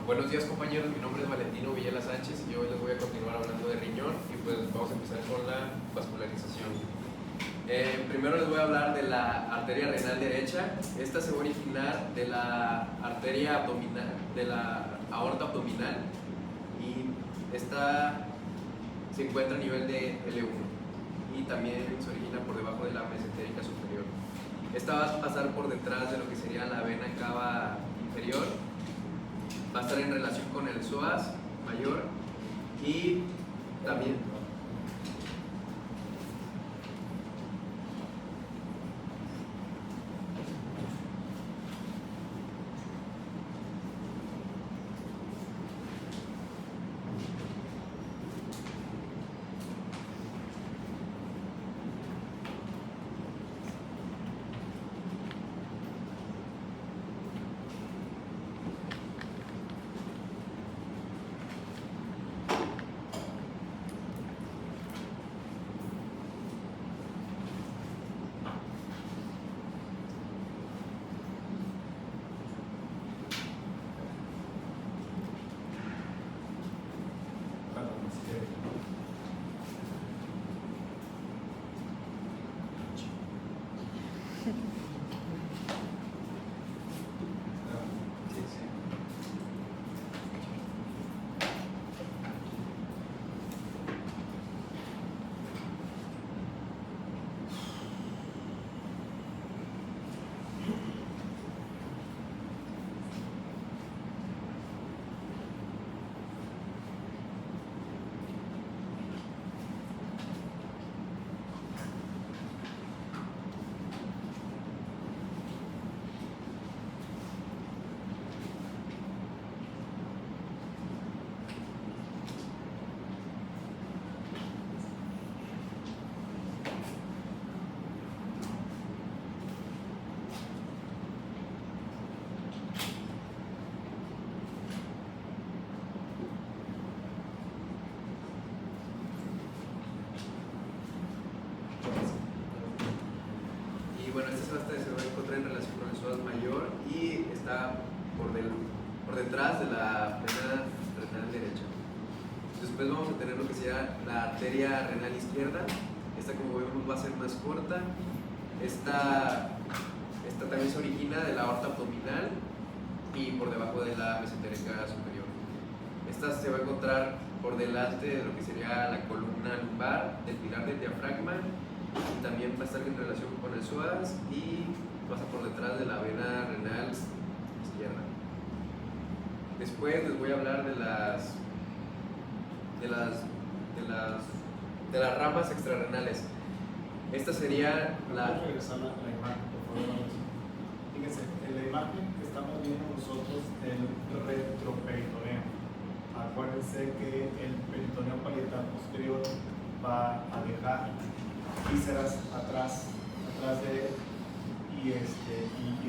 Buenos días compañeros, mi nombre es Valentino Villela Sánchez y hoy les voy a continuar hablando de riñón y pues vamos a empezar con la vascularización. Primero les voy a hablar de la arteria renal derecha. Esta se va a originar de la arteria abdominal, de la aorta abdominal, y esta se encuentra a nivel de L1 y también se origina por debajo de la mesentérica superior. Esta va a pasar por detrás de lo que sería la vena cava inferior. Va a estar en relación con el psoas mayor y también bueno, esta se va a encontrar en relación con el psoas mayor y está por detrás de la vena renal derecha. Después vamos a tener lo que sería la arteria renal izquierda. Esta, como vemos, va a ser más corta. Esta también se origina de la aorta abdominal y por debajo de la mesentérica superior. Esta se va a encontrar por delante de lo que sería la columna lumbar, del pilar del diafragma, y también va a estar en relación con el psoas y pasa por detrás de la vena renal izquierda. Después les voy a hablar de las ramas extrarrenales. Esta sería la... ¿Puedo regresar a la imagen, por favor? Fíjense, en la imagen que estamos viendo nosotros el retroperitoneo. Acuérdense que el peritoneo parietal posterior va a dejar vísceras atrás de él y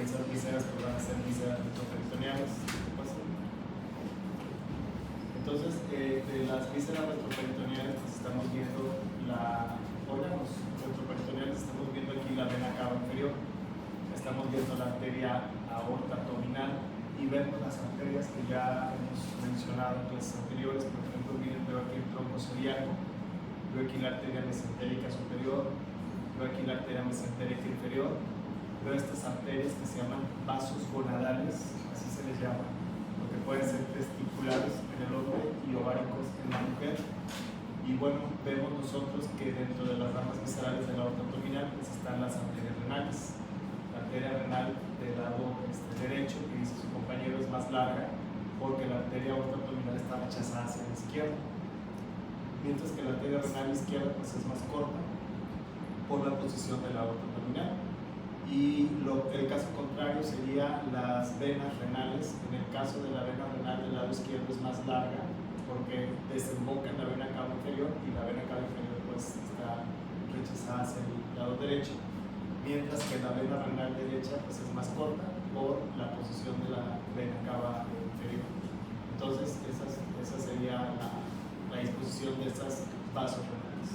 esas vísceras pues van a ser vísceras retroperitoneales. Entonces, de las vísceras retroperitoneales pues estamos viendo órganos retroperitoneales, estamos viendo aquí la vena cava inferior, estamos viendo la arteria aorta abdominal y vemos las arterias que ya hemos mencionado en clases anteriores. Por ejemplo, miren, veo aquí el tronco celíaco, veo aquí la arteria mesentérica superior, veo aquí la arteria mesentérica inferior, veo estas arterias que se llaman vasos gonadales, así se les llama, porque pueden ser testiculares en el hombre y ováricos en la mujer. Y bueno, vemos nosotros que dentro de las ramas viscerales de la aorta abdominal pues están las arterias renales. La arteria renal del lado derecho, que dice su compañero, es más larga porque la arteria aorta abdominal está rechazada hacia la izquierda, mientras que la arteria renal izquierda pues es más corta por la posición de la aorta abdominal. Y el caso contrario sería las venas renales. En el caso de la vena renal del lado izquierdo es más larga porque desemboca en la vena cava inferior y la vena cava inferior pues está rechazada hacia el lado derecho, mientras que la vena renal derecha pues es más corta por la posición de la vena cava inferior. Entonces esa sería la disposición de estas vasos renales.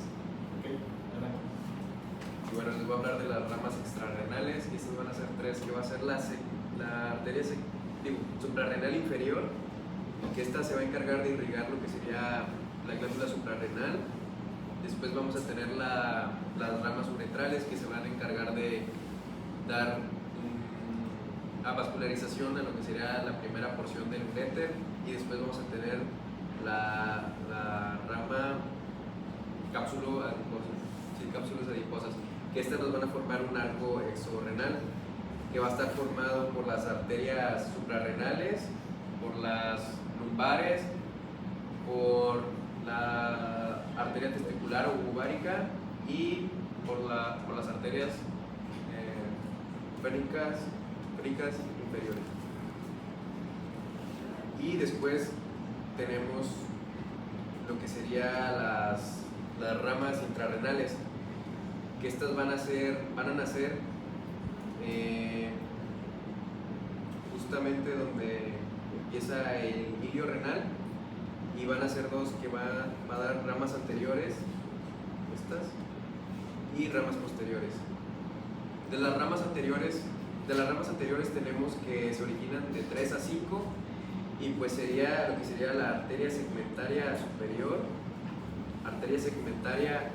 ¿Okay? Adelante. Y bueno, les voy a hablar de las ramas extrarrenales y estas van a ser tres, que va a ser la arteria suprarrenal inferior, que esta se va a encargar de irrigar lo que sería la glándula suprarrenal. Después vamos a tener las ramas uretrales, que se van a encargar de dar a vascularización a lo que sería la primera porción del uréter, y después vamos a tener la rama cápsulas adiposas, que estas nos van a formar un arco exorrenal, que va a estar formado por las arterias suprarrenales, por las lumbares, por la arteria testicular o uvárica y por las arterias féricas inferiores. Y después tenemos lo que sería las ramas intrarrenales, que estas van a nacer justamente donde empieza el ilio renal, y van a ser dos que va a dar ramas anteriores, estas, y ramas posteriores. De las ramas anteriores tenemos que se originan de 3 a 5, y pues sería lo que sería la arteria segmentaria superior, arteria segmentaria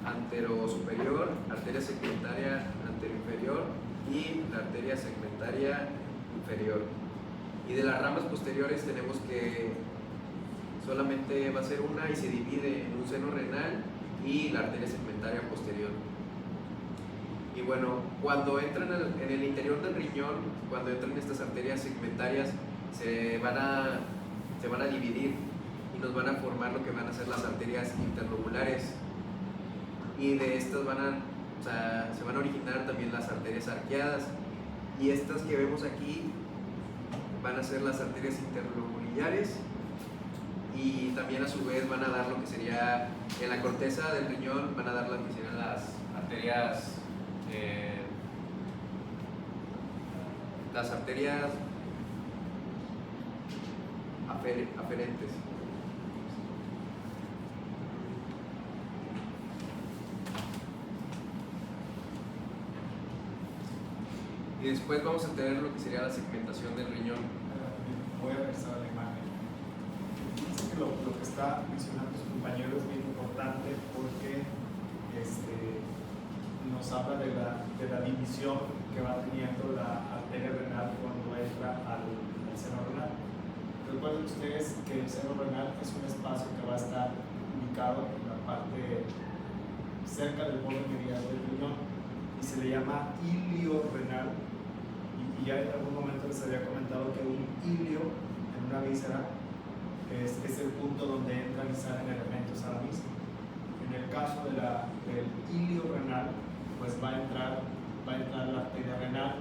anterosuperior, arteria segmentaria anteroinferior y la arteria segmentaria inferior. Y de las ramas posteriores tenemos que solamente va a ser una, y se divide en un seno renal y la arteria segmentaria posterior. Y bueno, cuando entran en el interior del riñón, cuando entran estas arterias segmentarias, se van a dividir y nos van a formar lo que van a ser las arterias interlobulares, y de estas se van a originar también las arterias arqueadas, y estas que vemos aquí van a ser las arterias interlobulares, y también a su vez van a dar lo que sería en la corteza del riñón, van a dar lo que serían las arterias aferentes. Y después vamos a tener lo que sería la segmentación del riñón. Voy a regresar a la imagen. Fíjense que lo que está mencionando su compañero es bien importante, porque nos habla de la división que va teniendo la arteria renal cuando entra al seno renal. Recuerden ustedes que el seno renal es un espacio que va a estar ubicado en la parte cerca del borde medial del riñón, y se le llama ilio renal. Y ya en algún momento les había comentado que un ilio en una víscera es el punto donde entran y salen elementos a la misma. En el caso del ilio renal, pues va a entrar la arteria renal,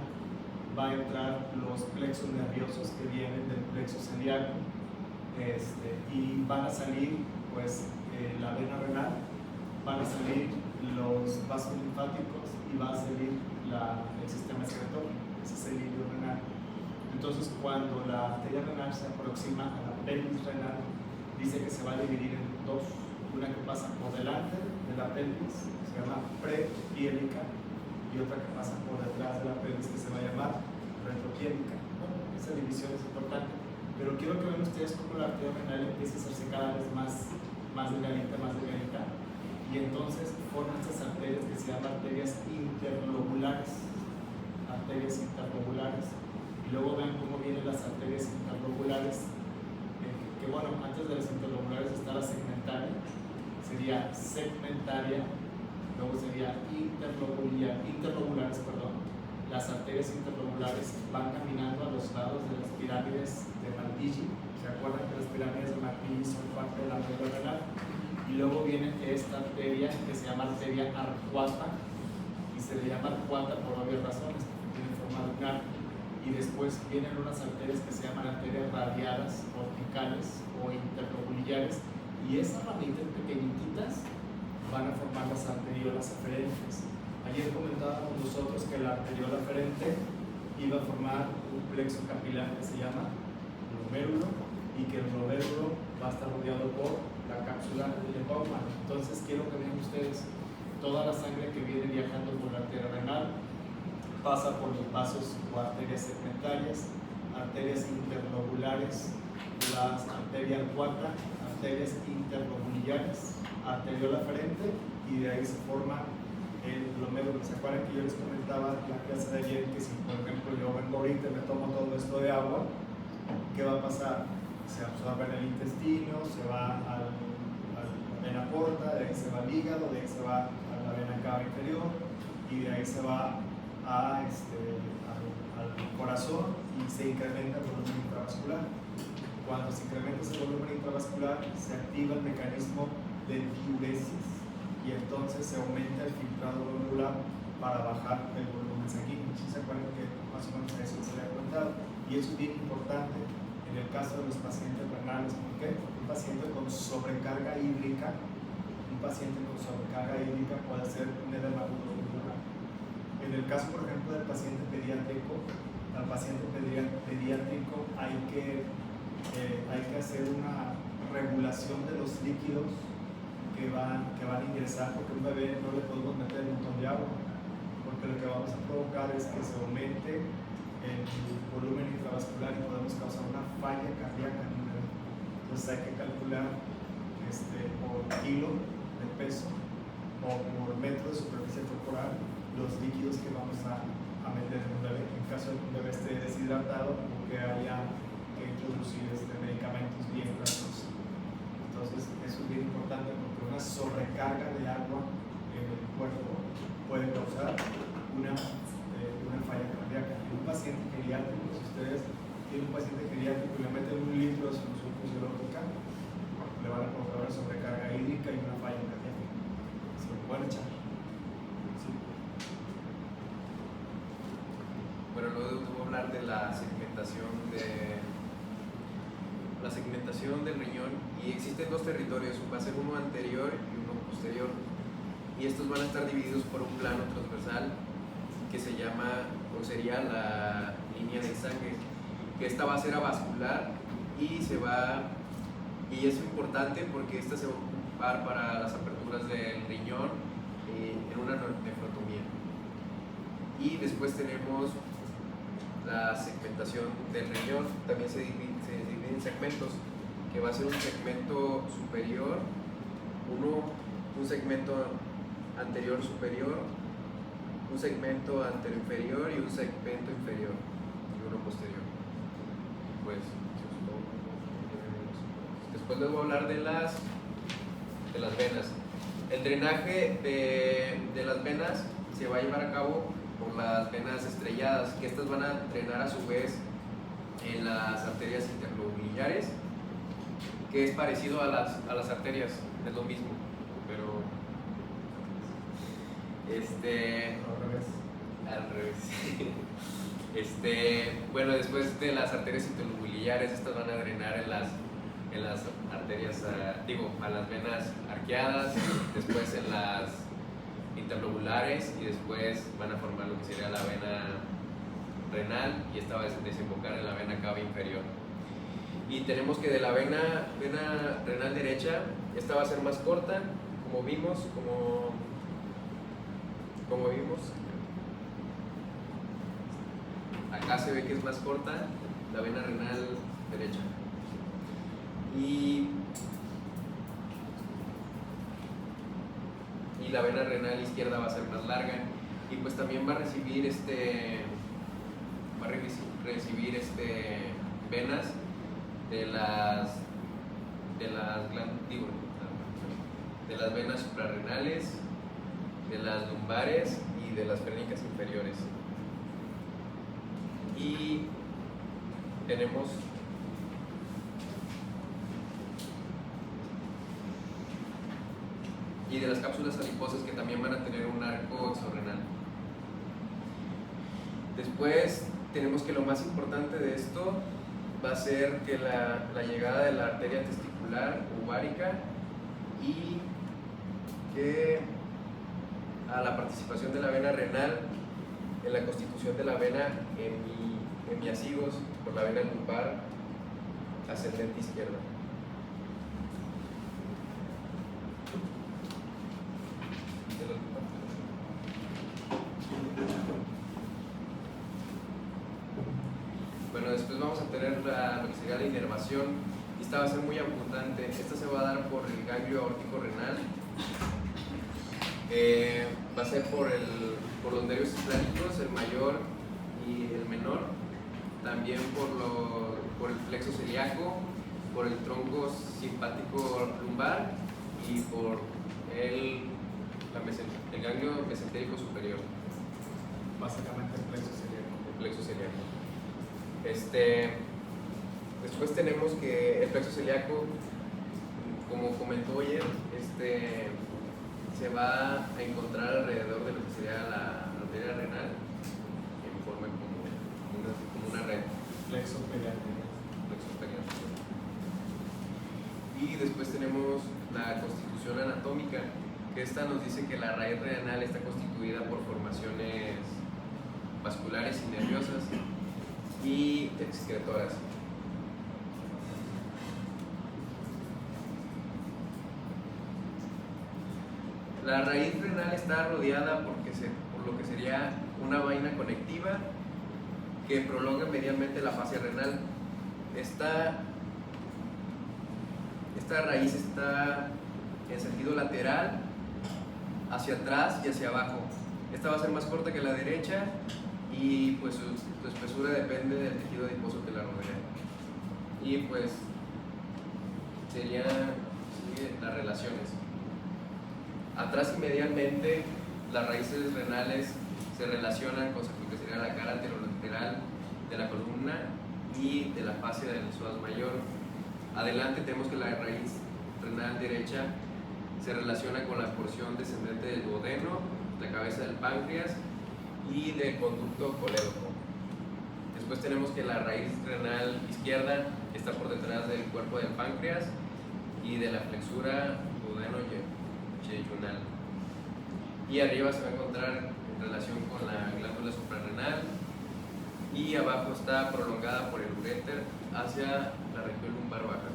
va a entrar los plexos nerviosos que vienen del plexo celíaco, y van a salir pues la vena renal, van a salir los vasos linfáticos, y va a salir el sistema excretor. Ese es el ilio renal. Entonces, cuando la arteria renal se aproxima a la pelvis renal, dice que se va a dividir en dos: una que pasa por delante de la pelvis, que se llama prepiélica, y otra que pasa por detrás de la pelvis, que se va a llamar retropiélica. Bueno, esa división es importante, pero quiero que vean ustedes cómo la arteria renal empieza a hacerse cada vez más delgadita, y entonces forman estas arterias que se llaman arterias interlobulares. Y luego vean cómo vienen las arterias interlobulares, que bueno, antes de las interlobulares está la segmentaria, sería segmentaria, luego sería interlobulares. Las arterias interlobulares van caminando a los lados de las pirámides de Malpighi. ¿Se acuerdan que las pirámides de Malpighi son parte de la arteria renal? Y luego viene esta arteria que se llama arteria arcuata, y se le llama arcuata por obvias razones, porque tiene forma de un arco. Y después vienen unas arterias que se llaman arterias radiadas, corticales o interlobuliares, y esas ramitas pequeñitas van a formar las arteriolas aferentes. Ayer comentábamos nosotros que la arteriola aferente iba a formar un plexo capilar que se llama glomérulo, y que el glomérulo va a estar rodeado por la cápsula de Bowman. Entonces quiero que vean ustedes toda la sangre que viene viajando por la arteria renal, pasa por los vasos o arterias segmentarias, arterias interlobulares, las arterias acuata, arterias interlobuliares, arteriola frente, y de ahí se forma el glomérulo. ¿Se acuerdan que yo les comentaba en la clase de ayer que si, por ejemplo, yo vengo ahorita y me tomo todo esto de agua, ¿qué va a pasar? Se absorbe en el intestino, se va a la vena porta, de ahí se va al hígado, de ahí se va a la vena cava inferior, y de ahí se va al corazón y se incrementa el volumen intravascular. Cuando se incrementa ese volumen intravascular, se activa el mecanismo de diuresis y entonces se aumenta el filtrado glomerular para bajar el volumen sanguíneo. ¿Sí se acuerdan que más o menos a eso se le ha comentado? Y eso es bien importante en el caso de los pacientes renales. ¿Por qué? Porque un paciente con sobrecarga hídrica, puede ser un edema agudo glomerular. En el caso, por ejemplo, del paciente pediátrico, al paciente pediátrico hay que hacer una regulación de los líquidos que van a ingresar, porque a un bebé no le podemos meter un montón de agua, porque lo que vamos a provocar es que se aumente el volumen intravascular y podemos causar una falla cardíaca en un bebé. Entonces hay que calcular por kilo de peso o por metro de superficie corporal los líquidos que vamos a meter en un bebé, en caso de que un bebé esté deshidratado o que haya que introducir medicamentos bien grasos. Entonces eso es bien importante porque una sobrecarga de agua en el cuerpo puede causar una falla cardíaca. En un paciente geriátrico, si ustedes tienen un paciente geriátrico y le meten 1 litro de solución fisiológica, le van a provocar una sobrecarga hídrica y una falla cardíaca. Se lo pueden echar. Sí. Bueno, luego te voy a hablar de la segmentación del riñón, y existen 2 territorios, va a ser uno anterior y uno posterior, y estos van a estar divididos por un plano transversal que se llama, o sería la línea de sangre, que esta va a ser avascular y es importante porque esta se va a ocupar para las aperturas del riñón en una nefrotomía. Y después tenemos la segmentación del riñón, también se divide en segmentos, que va a ser un segmento superior, un segmento anterior superior, un segmento anterior inferior y un segmento inferior y uno posterior. Pues después les voy a hablar de las venas. El drenaje de las venas se va a llevar a cabo por las venas estrelladas, que estas van a drenar a su vez en las arterias interlobuliares, que es parecido a las arterias, es lo mismo, pero al revés. Bueno, después de las arterias interlobuliares, estas van a drenar en las arterias, a las venas arqueadas, después en las interlobulares, y después van a formar lo que sería la vena renal, y esta va a desembocar en la vena cava inferior. Y tenemos que de la vena renal derecha, esta va a ser más corta, como vimos, acá se ve que es más corta la vena renal derecha, y la vena renal izquierda va a ser más larga, y pues también va a recibir venas de las venas suprarrenales, de las lumbares y de las frénicas inferiores. Y tenemos de las cápsulas adiposas, que también van a tener un arco exorrenal. Después tenemos que lo más importante de esto va a ser que la llegada de la arteria testicular ovárica, y que a la participación de la vena renal en la constitución de la vena hemiazygos por la vena lumbar ascendente izquierda. Bueno, después vamos a tener lo que sería la inervación, y esta va a ser muy abundante. Esta se va a dar por el ganglio aórtico renal, va a ser por los nervios esplánicos, el mayor y el menor, también por el plexo celíaco, por el tronco simpático lumbar y por el ganglio mesentérico superior. Básicamente el plexo celíaco. El plexo celíaco. Después tenemos que el plexo celíaco, como comentó ayer, se va a encontrar alrededor de lo que sería la arteria renal en forma como una red. Plexo perianterial. Plexo perianterial. Y después tenemos la constitución anatómica, que esta nos dice que la raíz renal está constituida por formaciones vasculares y nerviosas y excretoras. La raíz renal está rodeada por lo que sería una vaina conectiva que prolonga medialmente la fascia renal. Esta raíz está en sentido lateral, hacia atrás y hacia abajo. Esta va a ser más corta que la derecha y pues su espesura depende del tejido adiposo que la rodea. Y pues serían las relaciones. Atrás y medialmente las raíces renales se relacionan con lo que sería la cara anterolateral de la columna y de la fascia del psoas mayor. Adelante tenemos que la raíz renal derecha se relaciona con la porción descendente del duodeno, la cabeza del páncreas y del conducto colédoco. Después tenemos que la raíz renal izquierda está por detrás del cuerpo del páncreas y de la flexura duodeno-jejunal. Y arriba se va a encontrar en relación con la glándula suprarrenal y abajo está prolongada por el uréter hacia la región lumbar baja.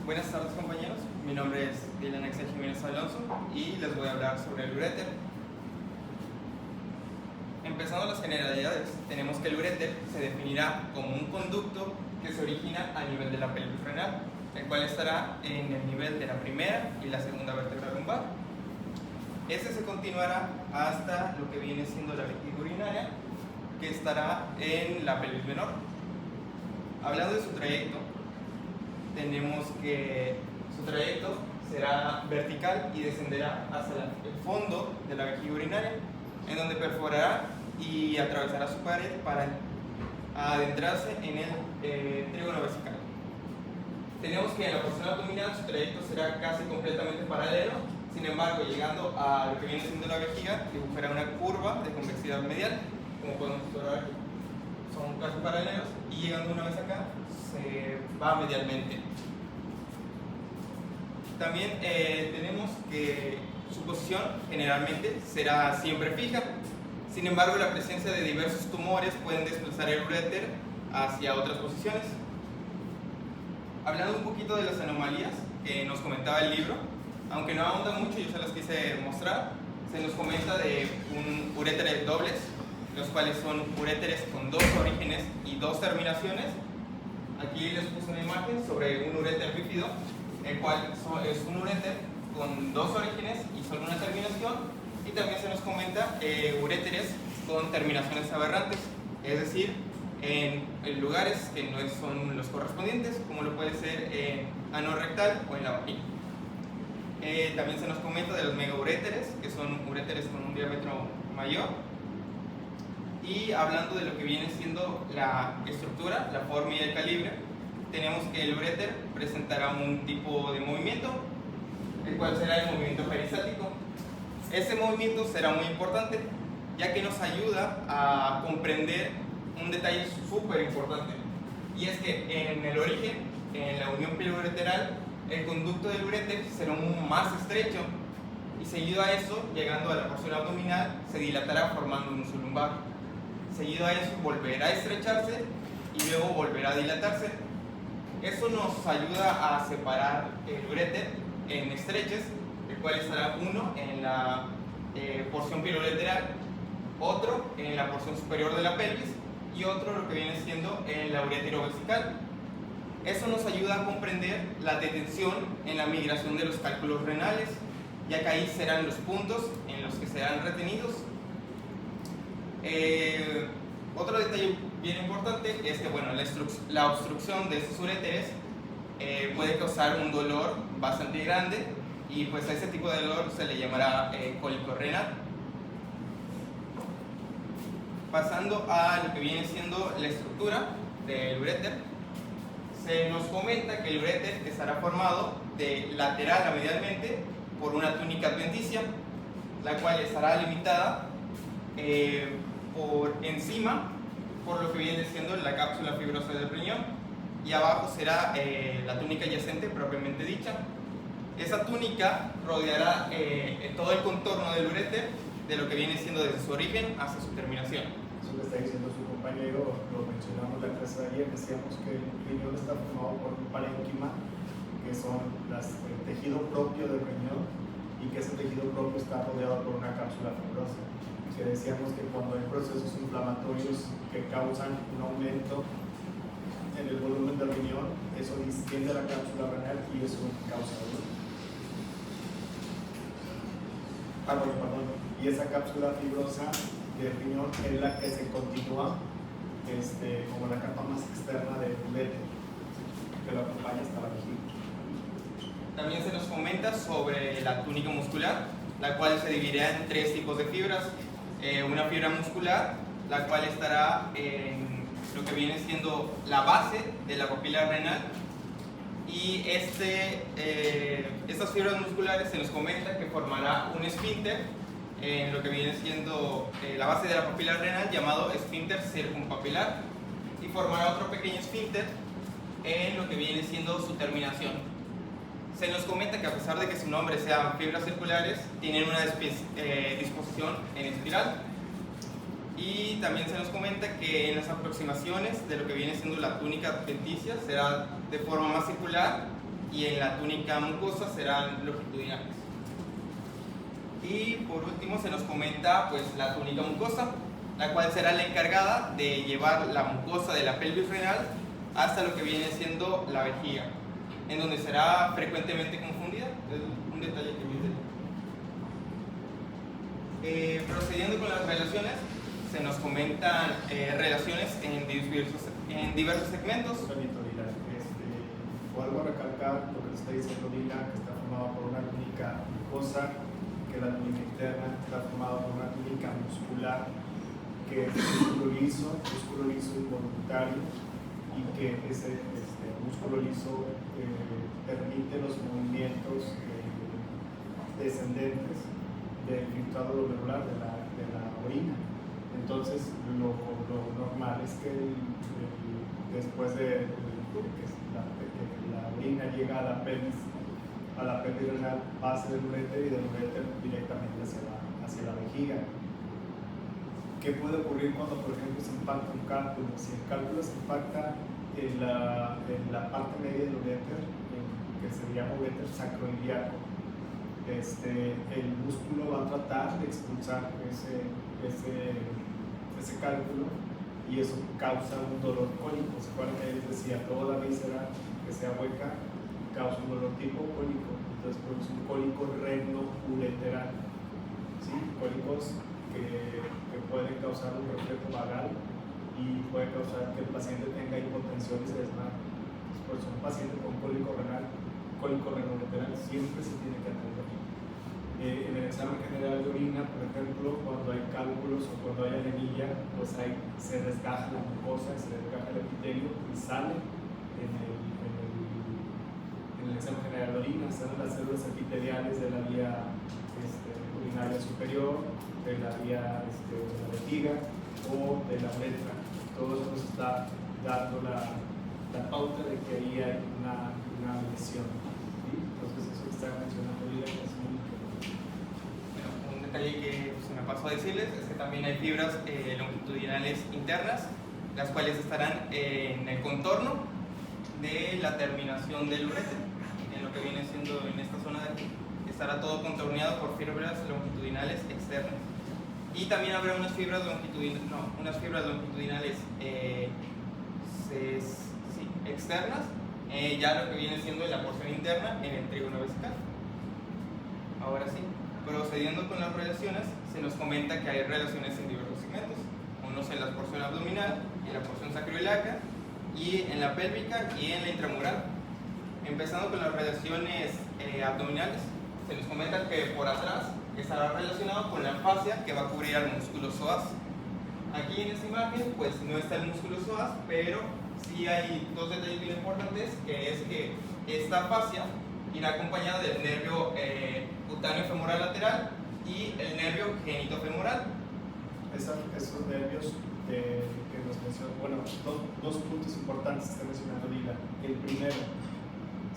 Buenas tardes, compañeros, mi nombre es Dylan Axel Jiménez Alonso y les voy a hablar sobre el uréter. Empezando las generalidades, tenemos que el uréter se definirá como un conducto que se origina a nivel de la pelvis renal, el cual estará en el nivel de la primera y la segunda vértebra lumbar. Este se continuará hasta lo que viene siendo la vejiga urinaria, que estará en la pelvis menor. Hablando de su trayecto, tenemos que su trayecto será vertical y descenderá hacia el fondo de la vejiga urinaria, en donde perforará y atravesará su pared para adentrarse en el trígono vesical. Tenemos que en la porción abdominal su trayecto será casi completamente paralelo, sin embargo, llegando a lo que viene siendo la vejiga, dibujará una curva de convexidad medial, como podemos observar aquí. Son casi paralelos y llegando una vez acá, se va medialmente. También tenemos que su posición generalmente será siempre fija. Sin embargo, la presencia de diversos tumores pueden desplazar el uréter hacia otras posiciones. Hablando un poquito de las anomalías que nos comentaba el libro, aunque no ahonda mucho, yo se las quise mostrar. Se nos comenta de un uréteres dobles, los cuales son uréteres con 2 orígenes y 2 terminaciones. Aquí les puse una imagen sobre un uréter bífido, el cual es un uréter con 2 orígenes y solo una terminación. Y también se nos comenta uréteres con terminaciones aberrantes, es decir, en lugares que no son los correspondientes, como lo puede ser en ano rectal o en la vagina. También se nos comenta de los megauréteres, que son uréteres con un diámetro mayor. Y hablando de lo que viene siendo la estructura, la forma y el calibre, tenemos que el uréter presentará un tipo de movimiento, el cual será el movimiento peristático. Ese movimiento será muy importante, ya que nos ayuda a comprender un detalle súper importante, y es que en el origen, en la unión piloureteral, el conducto del uréter será aún más estrecho, y seguido a eso, llegando a la porción abdominal, se dilatará formando un uso lumbar. Seguido a eso, volverá a estrecharse y luego volverá a dilatarse. Eso nos ayuda a separar el uréter en estreches, el cual estará uno en la porción piloureteral, otro en la porción superior de la pelvis y otro lo que viene siendo en la urétero vesical. Eso nos ayuda a comprender la detención en la migración de los cálculos renales, ya que ahí serán los puntos en los que serán retenidos. Otro detalle bien importante es que bueno, la obstrucción de estos uréteres puede causar un dolor bastante grande, y pues a ese tipo de dolor se le llamará cólico renal. Pasando a lo que viene siendo la estructura del uréter, se nos comenta que el uréter estará formado de lateral a medialmente por una túnica adventicia, la cual estará limitada por encima por lo que viene siendo la cápsula fibrosa del riñón, y abajo será la túnica yacente propiamente dicha. Esa túnica rodeará todo el contorno del uréter, de lo que viene siendo desde su origen hasta su terminación. Eso que está diciendo su compañero, lo mencionamos la clase de ayer, decíamos que el riñón está formado por un parénquima, que son el tejido propio del riñón, y que ese tejido propio está rodeado por una cápsula fibrosa. Que decíamos que cuando hay procesos inflamatorios que causan un aumento en el volumen del riñón, eso distiende la cápsula renal y eso causa dolor. Y esa cápsula fibrosa del riñón es la que se continúa como la capa más externa del uréter, que lo acompaña hasta la vejiga. También se nos comenta sobre la túnica muscular, la cual se dividirá en 3 tipos de fibras. Una fibra muscular, la cual estará en lo que viene siendo la base de la papila renal, y estas fibras musculares se nos comenta que formará un esfínter en lo que viene siendo la base de la papila renal, llamado esfínter circunpapilar, y formará otro pequeño esfínter en lo que viene siendo su terminación. Se nos comenta que a pesar de que su nombre sean fibras circulares, tienen una disposición en espiral. Y también se nos comenta que en las aproximaciones de lo que viene siendo la túnica adventicia será de forma más circular, y en la túnica mucosa serán longitudinales. Y por último se nos comenta pues la túnica mucosa, la cual será la encargada de llevar la mucosa de la pelvis renal hasta lo que viene siendo la vejiga, en donde será frecuentemente confundida. Es un detalle que viene. Procediendo con las relaciones, se nos comentan relaciones en diversos segmentos. Vuelvo a recalcar lo que está diciendo Lila, que está formado por una túnica mucosa, que la túnica interna está formada por una túnica muscular, que es músculo liso involuntario, y que ese músculo liso permite los movimientos descendentes del filtrado glomerular de la orina. Entonces, lo normal es que después de que la orina llega a la pelvis, a la pelvis renal, pase del uréter y del uréter directamente hacia la vejiga. ¿Qué puede ocurrir cuando, por ejemplo, se impacta un cálculo? Si el cálculo se impacta en la parte media del uréter, que se llama uréter sacroiliaco, el músculo va a tratar de expulsar ese cálculo y eso causa un dolor cólico. ¿Se acuerdan que les decía? Toda víscera que sea hueca causa un dolor tipo cólico. Entonces, pues, un cólico reno-ureteral, ¿sí? Cólicos que pueden causar un reflejo vagal y puede causar que el paciente tenga hipotensión y se desmaye. Entonces, por eso un paciente con cólico renal, cólico reno-ureteral siempre se tiene que atender. En el examen general de orina, por ejemplo, cuando hay cálculos o cuando hay anemia, pues se desgaja la mucosa, se desgaja el epitelio y sale en el examen general de orina, salen las células epiteliales de la vía urinaria superior, de la vía de la vejiga o de la uretra. Todo eso nos está dando la pauta de que ahí hay una lesión. ¿Sí? Entonces, eso que está mencionando ahorita es muy importante. Un detalle que se me pasó a decirles es que también hay fibras longitudinales internas, las cuales estarán en el contorno de la terminación del uréter, en lo que viene siendo en esta zona de aquí. Estará todo contorneado por fibras longitudinales externas. Y también habrá unas fibras longitudinales externas, ya lo que viene siendo la porción interna en el trígono vesical. Ahora sí, procediendo con las relaciones, se nos comenta que hay relaciones en diversos segmentos, unos en la porción abdominal, en la porción sacroiliaca, y en la pélvica y en la intramural. Empezando con las relaciones abdominales, se nos comenta que por atrás estará relacionado con la fascia que va a cubrir al músculo psoas. Aquí en esta imagen pues no está el músculo psoas, pero sí hay dos detalles bien importantes, que es que esta fascia irá acompañada del nervio cutáneo femoral lateral y el nervio genitofemoral. Esos nervios que nos mencionó, bueno, dos puntos importantes que está mencionando Lila. El primero,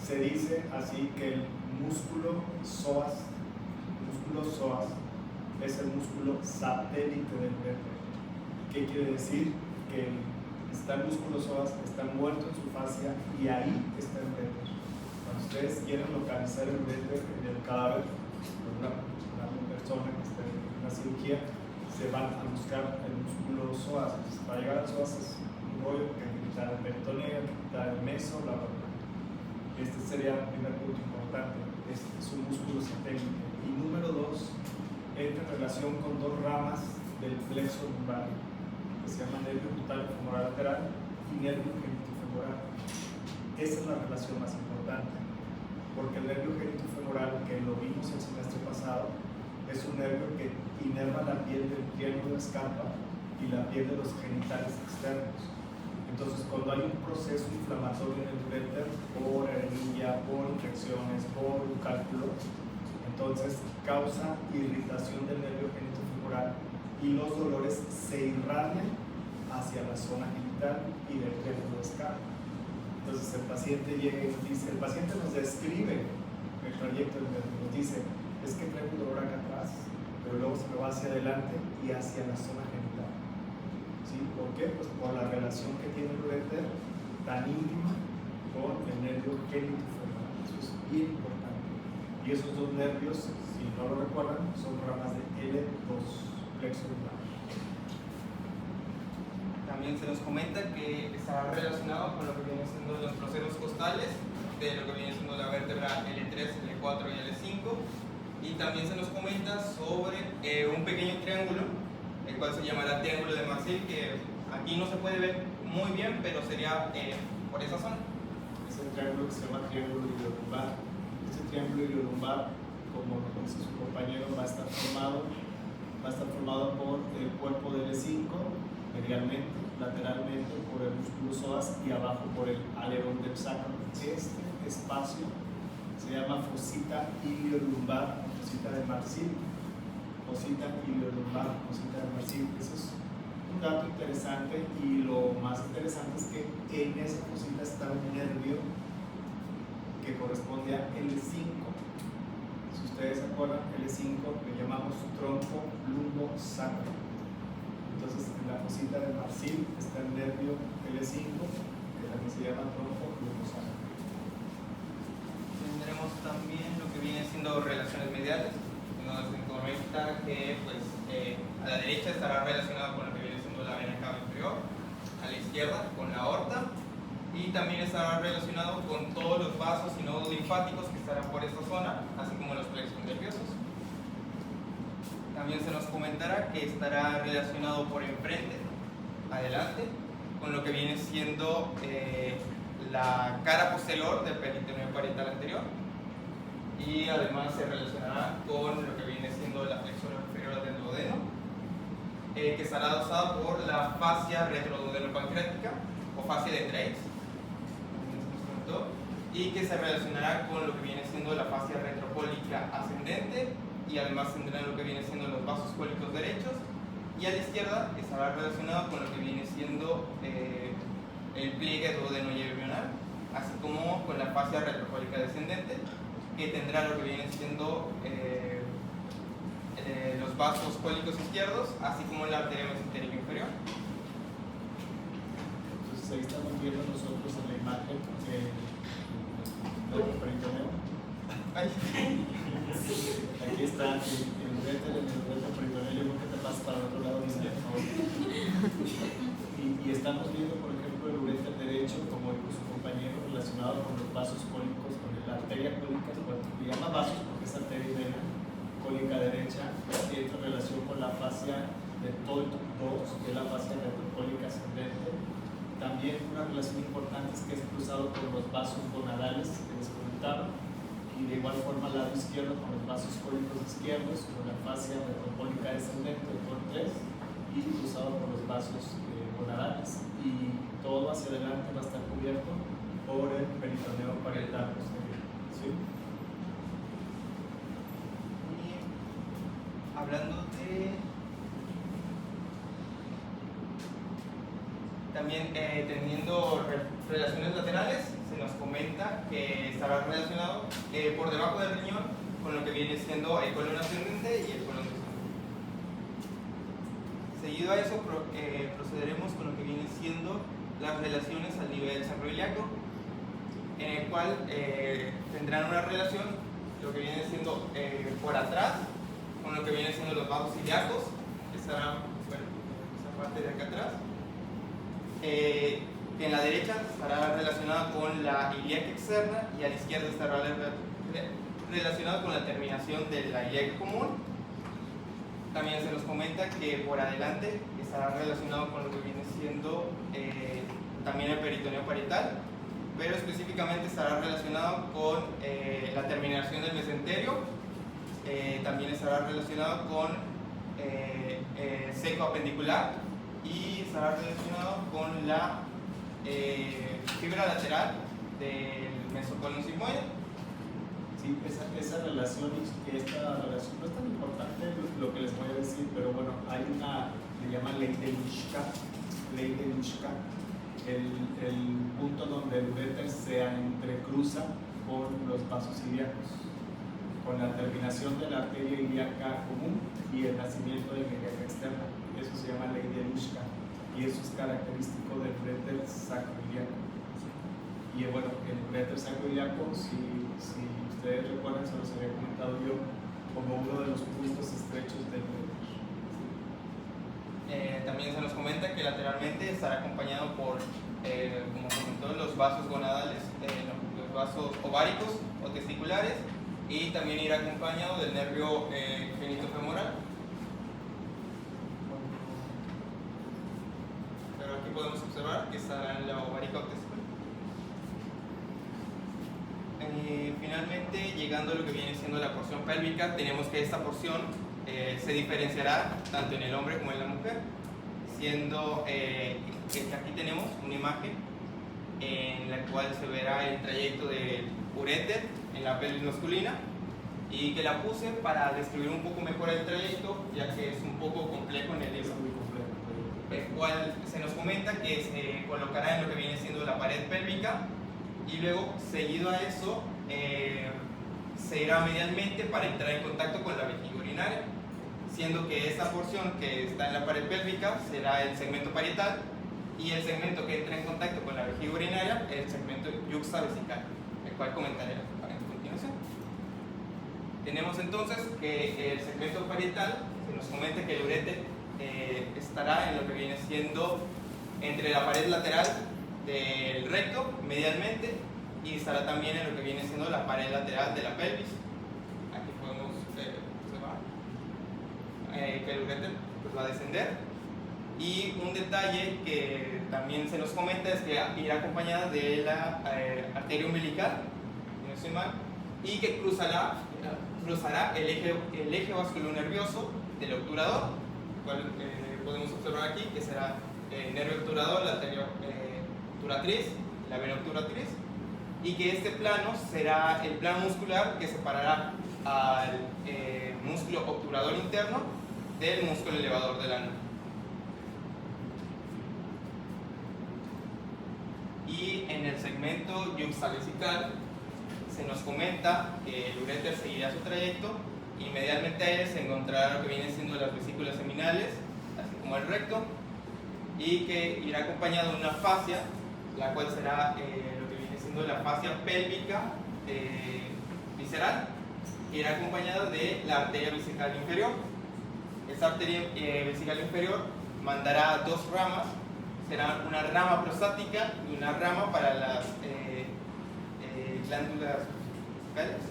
se dice así que el músculo psoas es el músculo satélite del uréter. ¿Qué quiere decir? Que está el músculo psoas, está muerto en su fascia y ahí está el uréter. Cuando ustedes quieren localizar el uréter en el cadáver de una persona que está en una cirugía, se van a buscar el músculo psoas. Entonces, para llegar al psoas es un rollo que hay que quitar el peritoneo, hay que quitar el meso, bla, bla, bla. Este sería el primer punto importante. Este es un músculo satélite. Y número dos, entra en relación con dos ramas del plexo lumbar, que se llama nervio cutáneo femoral lateral y nervio genitofemoral. Esa es la relación más importante, porque el nervio genitofemoral, que lo vimos el semestre pasado, es un nervio que inerva la piel del triángulo de Scarpa y la piel de los genitales externos. Entonces, cuando hay un proceso inflamatorio en el uréter por hernia, por infecciones, por un cálculo, entonces causa irritación del nervio genitofemoral y los dolores se irradian hacia la zona genital y del triángulo de Scarpa. Entonces, el paciente llega y nos dice, el paciente nos describe el trayecto del nervio, nos dice, es que traigo un dolor acá atrás, pero luego se me va hacia adelante y hacia la zona genital. ¿Sí? ¿Por qué? Pues por la relación que tiene el uréter tan íntima con el nervio genitofemoral. Eso es bien importante. Y esos dos nervios, si no lo recuerdan, son ramas de L2, plexo lumbar. También se nos comenta que estará relacionado con lo que vienen siendo los procesos costales, de lo que viene siendo la vértebra L3, L4 y L5. Y también se nos comenta sobre un pequeño triángulo, el cual se llamará triángulo de Marsil, que aquí no se puede ver muy bien, pero sería por esa zona. Es el triángulo que se llama triángulo iliolumbar. Este triángulo iliolumbar, como lo dice su compañero, va a estar formado por el cuerpo del L5, medialmente, lateralmente por el músculo psoas y abajo por el alerón del sacro. Este espacio se llama fosita iliolumbar, fosita de Marsil. Fosita iliolumbar, fosita de Marsil. Eso es un dato interesante, y lo más interesante es que en esa fosita está un nervio que que corresponde a L5. Si ustedes se acuerdan, L5 le llamamos tronco lumbo sacro. Entonces, en la fosita del marsil está el nervio L5, que también se llama tronco lumbo sacro. Tendremos también lo que viene siendo relaciones mediales. Nos comenta que pues, a la derecha estará relacionado con lo que viene siendo la vena cava inferior, a la izquierda con la aorta, y también estará relacionado con todos los vasos y nodos linfáticos que estarán por esta zona, así como los plexos nerviosos. También se nos comentará que estará relacionado por enfrente, adelante, con lo que viene siendo la cara posterior del peritoneo parietal anterior, y además se relacionará con lo que viene siendo la flexura inferior del duodeno, que estará adosada por la fascia retroduodeno-pancreática o fascia de Treitz, y que se relacionará con lo que viene siendo la fascia retropólica ascendente, y además tendrá lo que viene siendo los vasos cólicos derechos, y a la izquierda estará relacionado con lo que viene siendo el pliegue duodeno-iliumional, así como con la fascia retropólica descendente, que tendrá lo que viene siendo los vasos cólicos izquierdos, así como la arteria mesentérica inferior. Entonces ahí estamos viendo nosotros en la imagen el peritoneo. Aquí está el uréter, en el uréter peritoneo. Yo creo que te pasas para el otro lado, por favor. Y estamos viendo, por ejemplo, el uréter derecho, como dijo su compañero, relacionado con los vasos cólicos, con la arteria cólica, bueno, se llama vasos porque es arteria y vena cólica derecha, que entra en relación con la fascia de Tolt 2, que es la fascia retropólica ascendente. También una relación importante es que es cruzado con los vasos gonadales que les comentaba, y de igual forma al lado izquierdo con los vasos cólicos izquierdos, con la fascia retropólica descendente de Tolt 3, y cruzado por los vasos gonadales, y todo hacia adelante va a estar cubierto por el peritoneo parietal posterior. ¿Sí? Y hablando de también teniendo relaciones laterales, se nos comenta que estará relacionado por debajo del riñón con lo que viene siendo el colon ascendente y el colon descendente. Seguido a eso procederemos con lo que viene siendo las relaciones al nivel sacroiliaco, en el cual tendrán una relación lo que viene siendo por atrás con lo que viene siendo los vasos ilíacos, que estarán, bueno, esa parte de acá atrás, que en la derecha estará relacionada con la ilíaca externa y a la izquierda estará relacionado con la terminación de la ilíaca común. También se nos comenta que por adelante estará relacionado con lo que viene siendo también el peritoneo parietal, pero específicamente estará relacionado con la terminación del mesenterio. También estará relacionado con seco apendicular, y estará relacionado con la fibra lateral del mesocolon sigmoide. Sí, esa relación, que esta relación no es tan importante lo que les voy a decir, pero bueno, hay una, le llaman ley de Lishka, el punto donde el uréter se entrecruza con los vasos ilíacos, con la terminación de la arteria ilíaca común y el nacimiento de la ilíaca externa. Eso se llama ley de Lishka, y eso es característico del uréter sacroiliaco. Y bueno, el uréter sacroiliaco, si ustedes recuerdan, se los había comentado yo, como uno de los puntos estrechos del uréter. También se nos comenta que lateralmente estará acompañado por, como comentó, los vasos gonadales, los vasos ováricos o testiculares, y también irá acompañado del nervio genitofemoral. Pero aquí podemos observar que estará en la ovárica o testicular. Finalmente, llegando a lo que viene siendo la porción pélvica, tenemos que esta porción se diferenciará tanto en el hombre como en la mujer, siendo que aquí tenemos una imagen en la cual se verá el trayecto del uréter en la pelvis masculina, y que la puse para describir un poco mejor el trayecto, ya que es un poco complejo en el libro, el cual se nos comenta que se colocará en lo que viene siendo la pared pélvica, y luego seguido a eso se irá medialmente para entrar en contacto con la vejiga urinaria, siendo que esta porción que está en la pared pélvica será el segmento parietal y el segmento que entra en contacto con la vejiga urinaria es el segmento yuxtavesical, el cual comentaré a continuación. Tenemos entonces que el segmento parietal se nos comenta que el uréter estará en lo que viene siendo entre la pared lateral del recto medialmente y estará también en lo que viene siendo la pared lateral de la pelvis. Aquí podemos observar que el uréter pues, va a descender. Y un detalle que también se nos comenta es que irá acompañada de la arteria umbilical, si no estoy mal, y que cruzará el eje vasculonervioso del obturador, cual podemos observar aquí, que será el nervio obturador, la arteria obturatriz, la vena obturatriz, y que este plano será el plano muscular que separará al músculo obturador interno del músculo elevador del ano. Y en el segmento yuxtavesical se nos comenta que el uréter seguirá su trayecto y medialmente a él se encontrará lo que viene siendo las vesículas seminales, así como el recto, y que irá acompañado de una fascia, la cual será lo que viene siendo la fascia pélvica visceral, que irá acompañada de la arteria vesical inferior. Esta arteria vesical inferior mandará dos ramas, será una rama prostática y una rama para las glándulas vesicales.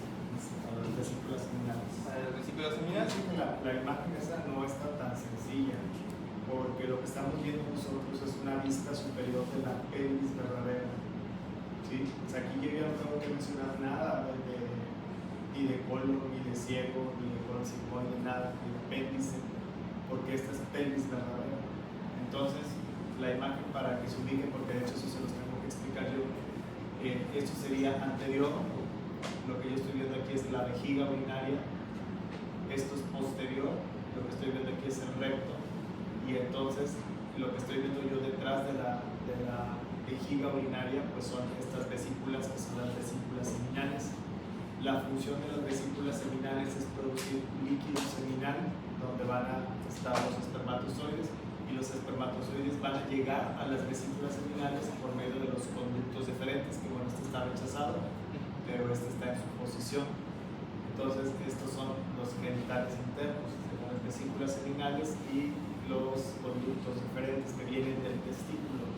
Para las vesículas seminales. Para las vesículas seminales. La imagen esa no está tan sencilla, porque lo que estamos viendo nosotros es una vista superior de la pelvis verdadera. ¿Sí? O sea, aquí yo ya no tengo que mencionar nada ni de colon, ni de ciego, ni de colon sigmoide, nada, ni de apéndice, porque esta es pelvis verdadera. Entonces, la imagen para que se ubique, porque de hecho eso se los tengo que explicar yo, esto sería anterior, lo que yo estoy viendo aquí es la vejiga urinaria, esto es posterior, lo que estoy viendo aquí es el recto, y entonces lo que estoy viendo yo detrás de la vejiga urinaria pues son estas vesículas, que son las vesículas seminales. La función de las vesículas seminales es producir líquido seminal donde van a estar los espermatozoides, y los espermatozoides van a llegar a las vesículas seminales por medio de los conductos deferentes, que bueno, este está rechazado, pero este está en su posición. Entonces, estos son los genitales internos, las vesículas seminales y los conductos deferentes que vienen del testículo.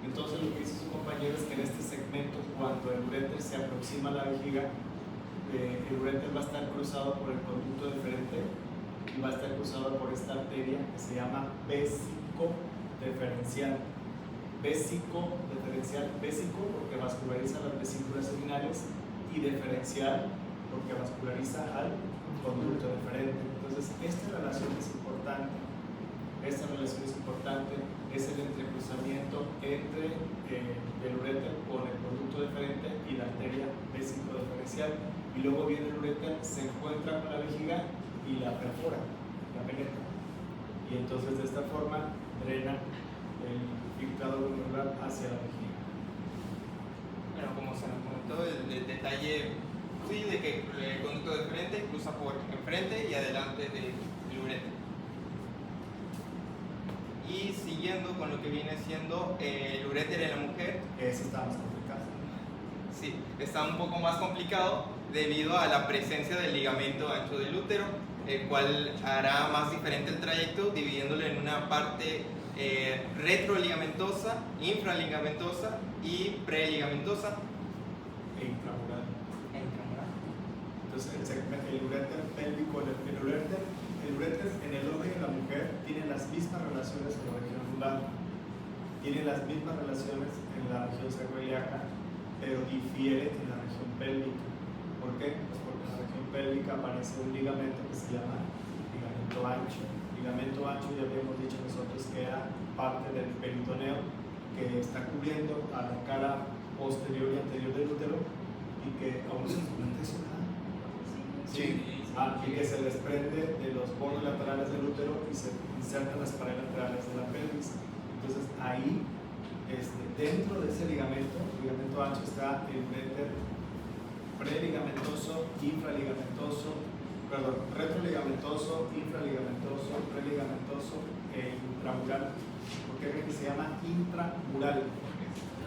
Entonces, lo que dice su compañero es que en este segmento, cuando el uréter se aproxima a la vejiga, el uréter va a estar cruzado por el conducto deferente y va a estar cruzado por esta arteria que se llama vésico-deferencial. Vésico-deferencial, vésico porque vasculariza las vesículas seminales y deferencial porque vasculariza al conducto deferente. Entonces, esta relación es importante. Esta relación es importante, es el entrecruzamiento entre el uréter con el conducto deferente y la arteria vésico-deferencial. Y luego viene el uréter, se encuentra con la vejiga y la perfora, la penetra. Y entonces de esta forma drena el filtrado glomerular hacia la vejiga. Bueno, como se nos comentó, el detalle sí, de que el conducto deferente cruza por enfrente y adelante del uréter. Y siguiendo con lo que viene siendo el uréter en la mujer, Eso está más complicado. sí, está un poco más complicado debido a la presencia del ligamento ancho del útero, el cual hará más diferente el trayecto, dividiéndolo en una parte retroligamentosa, infraligamentosa y preligamentosa E intramural. e intramural. Entonces el uréter pélvico, el uréter en el hombre y en la mujer tiene las mismas relaciones en la región lunar, tiene las mismas relaciones en la región sacroiliaca, pero difiere en la región pélvica. ¿Por qué? Pues porque en la región pélvica aparece un ligamento que se llama ligamento ancho. Ligamento ancho ya habíamos dicho nosotros que era parte del peritoneo que está cubriendo a la cara posterior y anterior del útero y que aún no se nos comenta eso, ¿verdad? Sí. Y que se desprende de los bordes laterales del útero y se inserta en las paredes laterales de la pelvis. Entonces ahí, dentro de ese ligamento ancho está el uréter preligamentoso, infraligamentoso, perdón, retroligamentoso, infraligamentoso, preligamentoso e intramural. ¿Por qué creen que se llama intramural?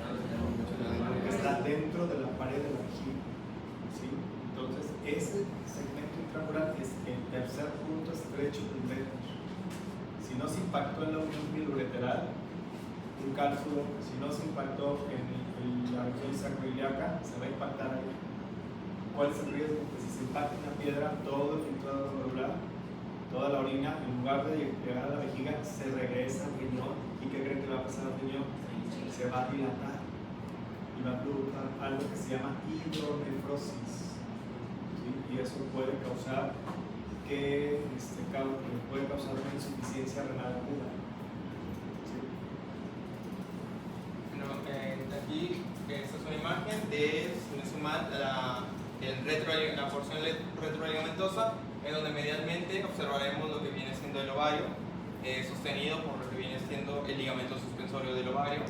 Porque está dentro de la pared de la vejiga. ¿Sí? Entonces, ese segmento intramural es el tercer punto estrecho del uréter. Si no se impactó en la unión bilureteral, un cálculo, si no se impactó en la región sacroiliaca, se va a impactar ahí. ¿Cuál es el riesgo? Que si se impacta una piedra, todo el filtrado glomerular, toda la orina, en lugar de llegar a la vejiga, se regresa al riñón. ¿Y qué creen que va a pasar al riñón? Se va a dilatar y va a provocar algo que se llama hidronefrosis. ¿Sí? Y eso puede causar puede causar una insuficiencia renal aguda. ¿Sí? Bueno, aquí esta es una imagen de, si no estoy mal, la porción retroligamentosa, en donde medialmente observaremos lo que viene siendo el ovario, sostenido por lo que viene siendo el ligamento suspensorio del ovario,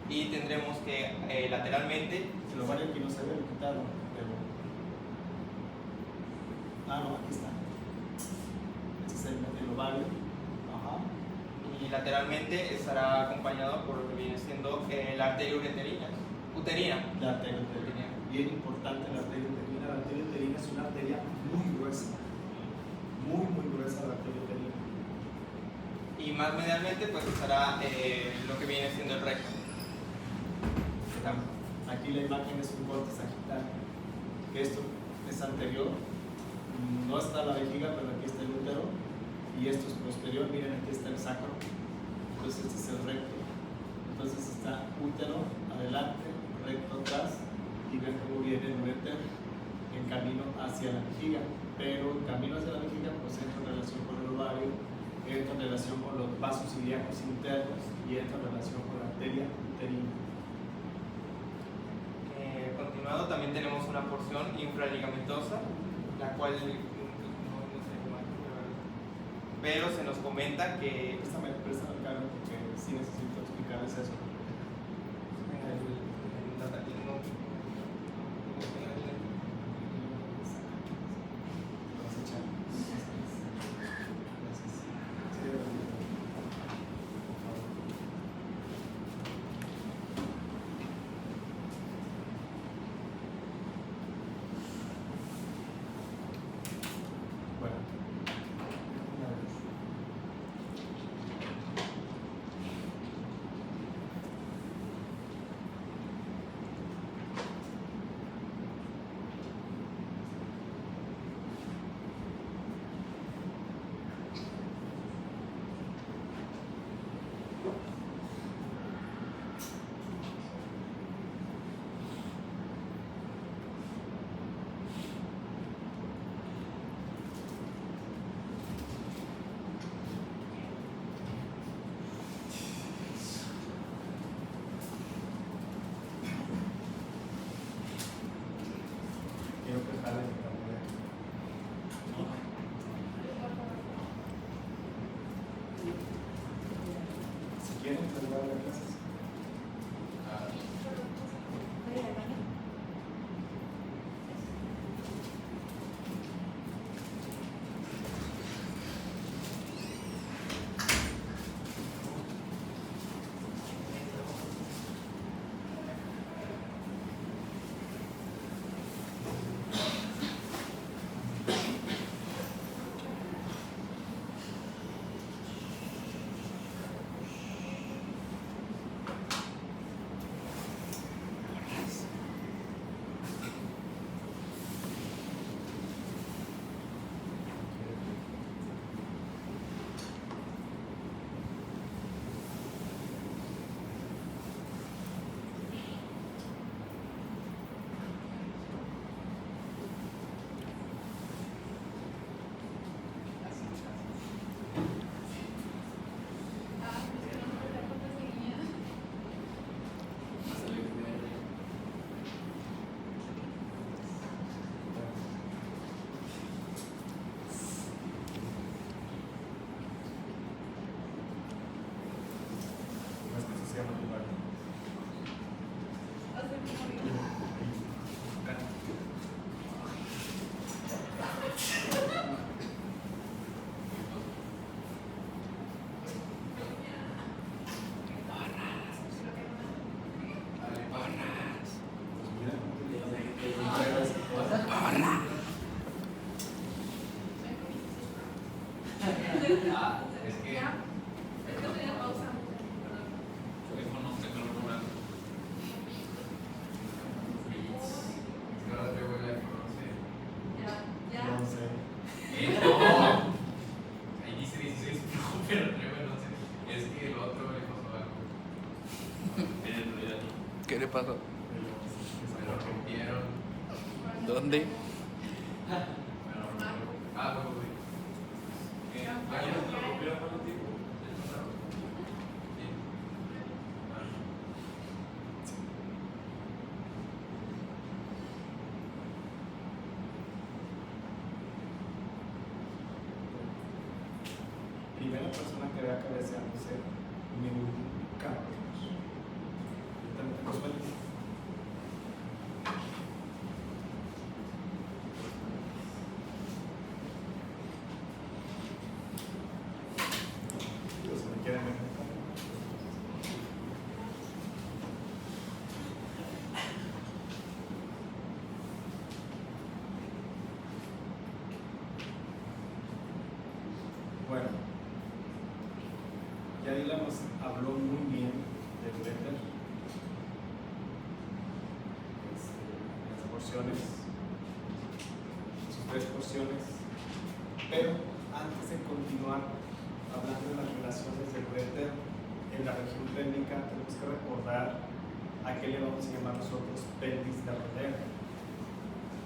y tendremos que lateralmente... El ovario aquí no se ve, lo quitaron, pero... no, aquí está. Este es el ovario. Ajá. Y lateralmente estará acompañado por lo que viene siendo la arteria uterina. La arteria uterina. Bien importante la arteria uterina. La arteria uterina es una arteria muy gruesa. Muy, muy gruesa la arteria uterina. Y más medialmente pues estará lo que viene siendo el recto. Aquí la imagen es un corte sagital. Esto es anterior. No está la vejiga, pero aquí está el útero. Y esto es posterior. Miren, aquí está el sacro. Entonces este es el recto. Entonces está útero adelante, recto atrás. Y ven cómo viene el uréter en camino hacia la vejiga. Pero en camino hacia la vejiga pues entra en relación con el ovario, entra en relación con los vasos ilíacos internos y entra en relación con la arteria uterina. Continuado, también tenemos una porción infraligamentosa, la cual no sé cómo es, pero se nos comenta que... Préstame el cargo porque sí necesito explicarles eso. Quiero que jale mi cámara. Si quieren, les voy a dar clases. ¿Qué le pasó? Me lo rompieron. ¿Dónde? Ah, pues, güey. ¿Ayer te lo rompieron cuánto tiempo? Sí. Primera persona que vea cabeceándose, Carlos. También te sueltas. Los que me quieren ver. Bueno, ya Dylan nos habló muy bien del ureter, las porciones, sus 3 porciones, pero antes de continuar hablando de las relaciones del ureter en la región pélvica, tenemos que recordar a qué le vamos a llamar nosotros pelvis verdadera.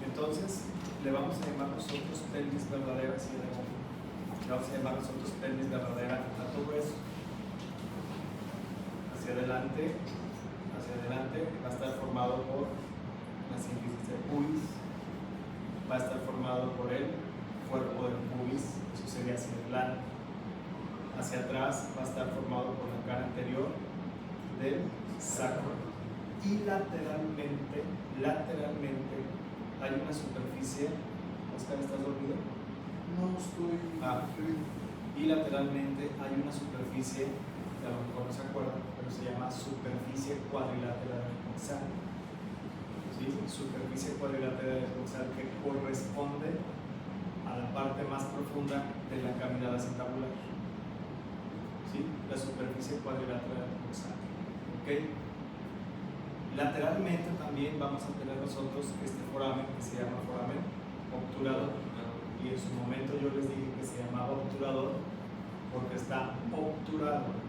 Entonces, le vamos a llamar nosotros pelvis verdadera, si le vamos a llamar nosotros pelvis verdadera a todo eso. Hacia adelante va a estar formado por la sínfisis del pubis, va a estar formado por el cuerpo del pubis, eso sería hacia el plano. Hacia atrás va a estar formado por la cara anterior del sacro. Y lateralmente hay una superficie. Oscar, ¿estás dormido? No estoy. Y lateralmente hay una superficie que a lo mejor no se acuerdan, pero se llama superficie cuadrilateral dorsal. ¿Sí? Superficie cuadrilateral dorsal que corresponde a la parte más profunda de la cavidad acetabular. ¿Sí? La superficie cuadrilateral dorsal. ¿Okay? Lateralmente también vamos a tener nosotros este foramen que se llama foramen obturador. Y en su momento yo les dije que se llamaba obturador porque está obturado.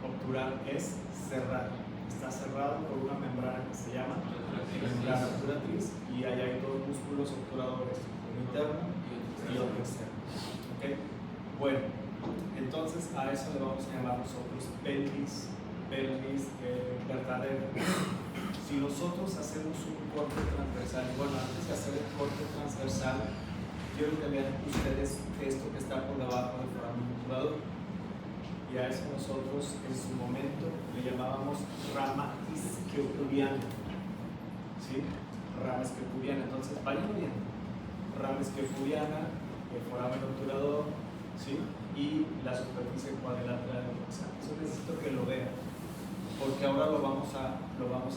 Obturar es cerrar. Está cerrado por una membrana que se llama membrana obturatriz y ahí hay 2 músculos obturadores, uno interno y otro externo. ¿Okay? Bueno, entonces a eso le vamos a llamar nosotros pelvis verdadera. Si nosotros hacemos un corte transversal, bueno, antes de hacer el corte transversal, quiero que vean ustedes esto que está por debajo del foramen obturador. Y a eso nosotros en su momento le llamábamos rama isquiopubiana. ¿Sí? Rama isquiopubiana. Entonces, vayan viendo. Rama isquiopubiana, el foramen obturador, ¿sí? Y la superficie cuadrilateral dorsal. Eso necesito que lo vean, porque ahora lo vamos a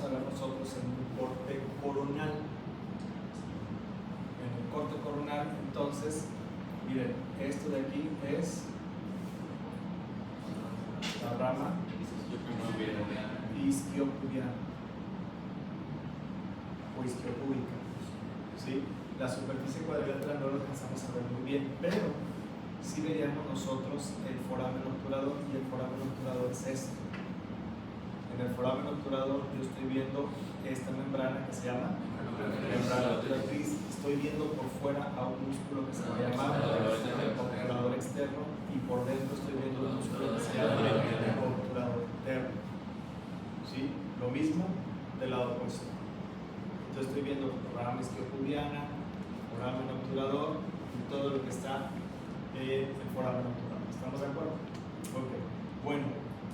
ver nosotros en un corte coronal. En el corte coronal, entonces, miren, esto de aquí es la rama isquiopubiana o isquiopúbica. ¿Sí? La superficie cuadrilateral no lo alcanzamos a ver muy bien, pero sí veríamos nosotros el foramen obturador, y el foramen obturador es este. En el foramen obturador yo estoy viendo esta membrana que se llama membrana obturatriz. Estoy viendo por fuera a un músculo que se va a llamar obturador externo, y por dentro estoy viendo un músculo que se llama obturador interno. ¿Sí? Lo mismo del lado opuesto. Entonces estoy viendo rama isquiopubiana, foramen obturador y todo lo que está en el foramen obturador. ¿Estamos de acuerdo? Ok. Bueno,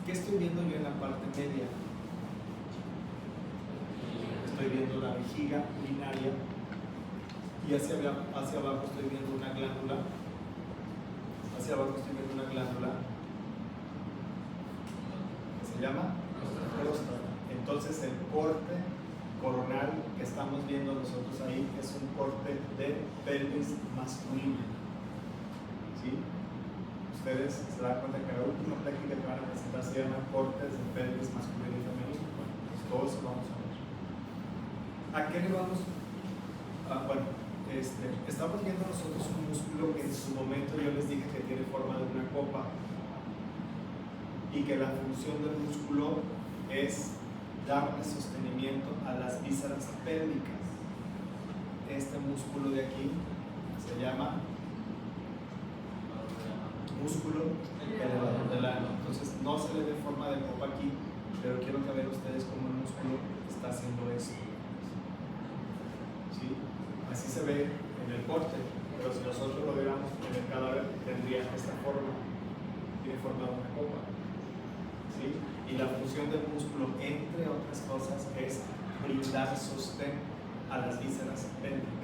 ¿qué estoy viendo yo en la parte media? Estoy viendo la vejiga urinaria y hacia abajo estoy viendo una glándula. Hacia abajo estoy viendo una glándula que se llama próstata. Entonces el corte coronal que estamos viendo nosotros ahí es un corte de pelvis masculina. ¿Sí? Ustedes se dan cuenta que la última práctica que van a presentar se llama cortes de pelvis masculino y femenino. Bueno, pues todo eso vamos a ver. ¿A qué le vamos? Bueno, estamos viendo nosotros un músculo que en su momento yo les dije que tiene forma de una copa y que la función del músculo es darle sostenimiento a las vísceras pélvicas. Este músculo de aquí se llama músculo elevador del ano. Entonces no se le dé forma de copa aquí, pero quiero que vean ustedes cómo el músculo está haciendo esto. ¿Sí? Así se ve en el corte, pero si nosotros lo viéramos en el cadáver tendría esta forma, tiene forma de una copa. ¿Sí? Y la función del músculo, entre otras cosas, es brindar sostén a las vísceras pélvicas.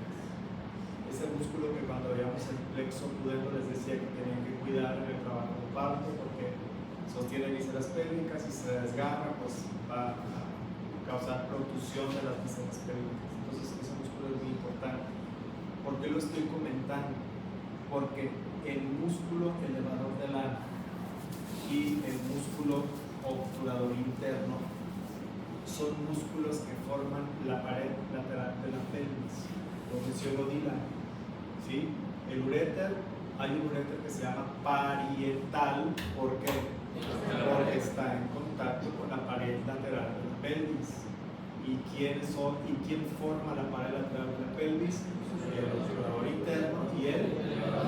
Es el músculo que cuando veíamos el plexo pudendo les decía que tenían que cuidar en el trabajo de parto porque sostiene vísceras pélvicas y se desgarra, pues va a causar protusión de las vísceras pélvicas. Entonces ese músculo es muy importante. ¿Por qué lo estoy comentando? Porque el músculo elevador del ano y el músculo obturador interno son músculos que forman la pared lateral de la pelvis, lo mencionó Dylan, ¿sí? El uréter, hay un uréter que se llama parietal, ¿por qué? Porque está en contacto con la pared lateral de la pelvis. ¿Y quiénes son? ¿Y quién forma la pared lateral de la pelvis? El obturador interno y el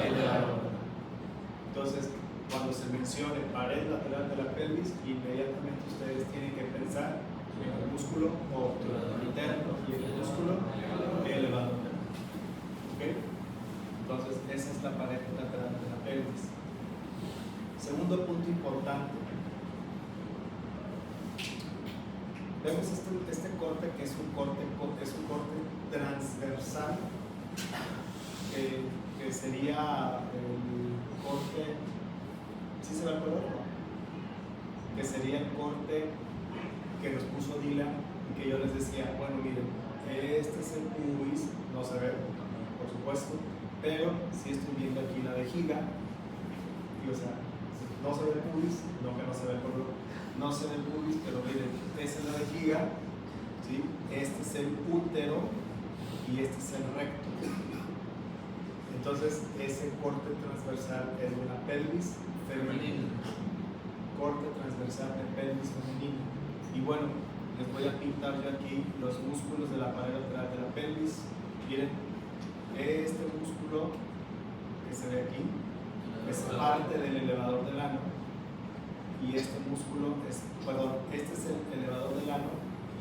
elevador. Entonces, cuando se mencione pared lateral de la pelvis, inmediatamente ustedes tienen que pensar en el músculo obturador interno y el músculo elevador. ¿Ok? Entonces, esa es la pared lateral de la pelvis. Segundo punto importante. Vemos este corte que es un corte transversal, que sería el corte, ¿sí se va a color? Que sería el corte que nos puso Dylan y que yo les decía, bueno, miren, este es el pubis, no se ve, por supuesto, pero sí estoy viendo aquí la vejiga, y o sea, no se ve el pubis, no que no se ve el color, no se ve el pubis, pero miren, esta es la vejiga, ¿sí? Este es el útero y este es el recto. Entonces, ese corte transversal es de la pelvis femenina. Corte transversal de pelvis femenina. Y bueno, les voy a pintar yo aquí los músculos de la pared lateral de la pelvis. Miren, este músculo que se ve aquí es parte del elevador del ano. Y este músculo es, perdón, este es el elevador del ano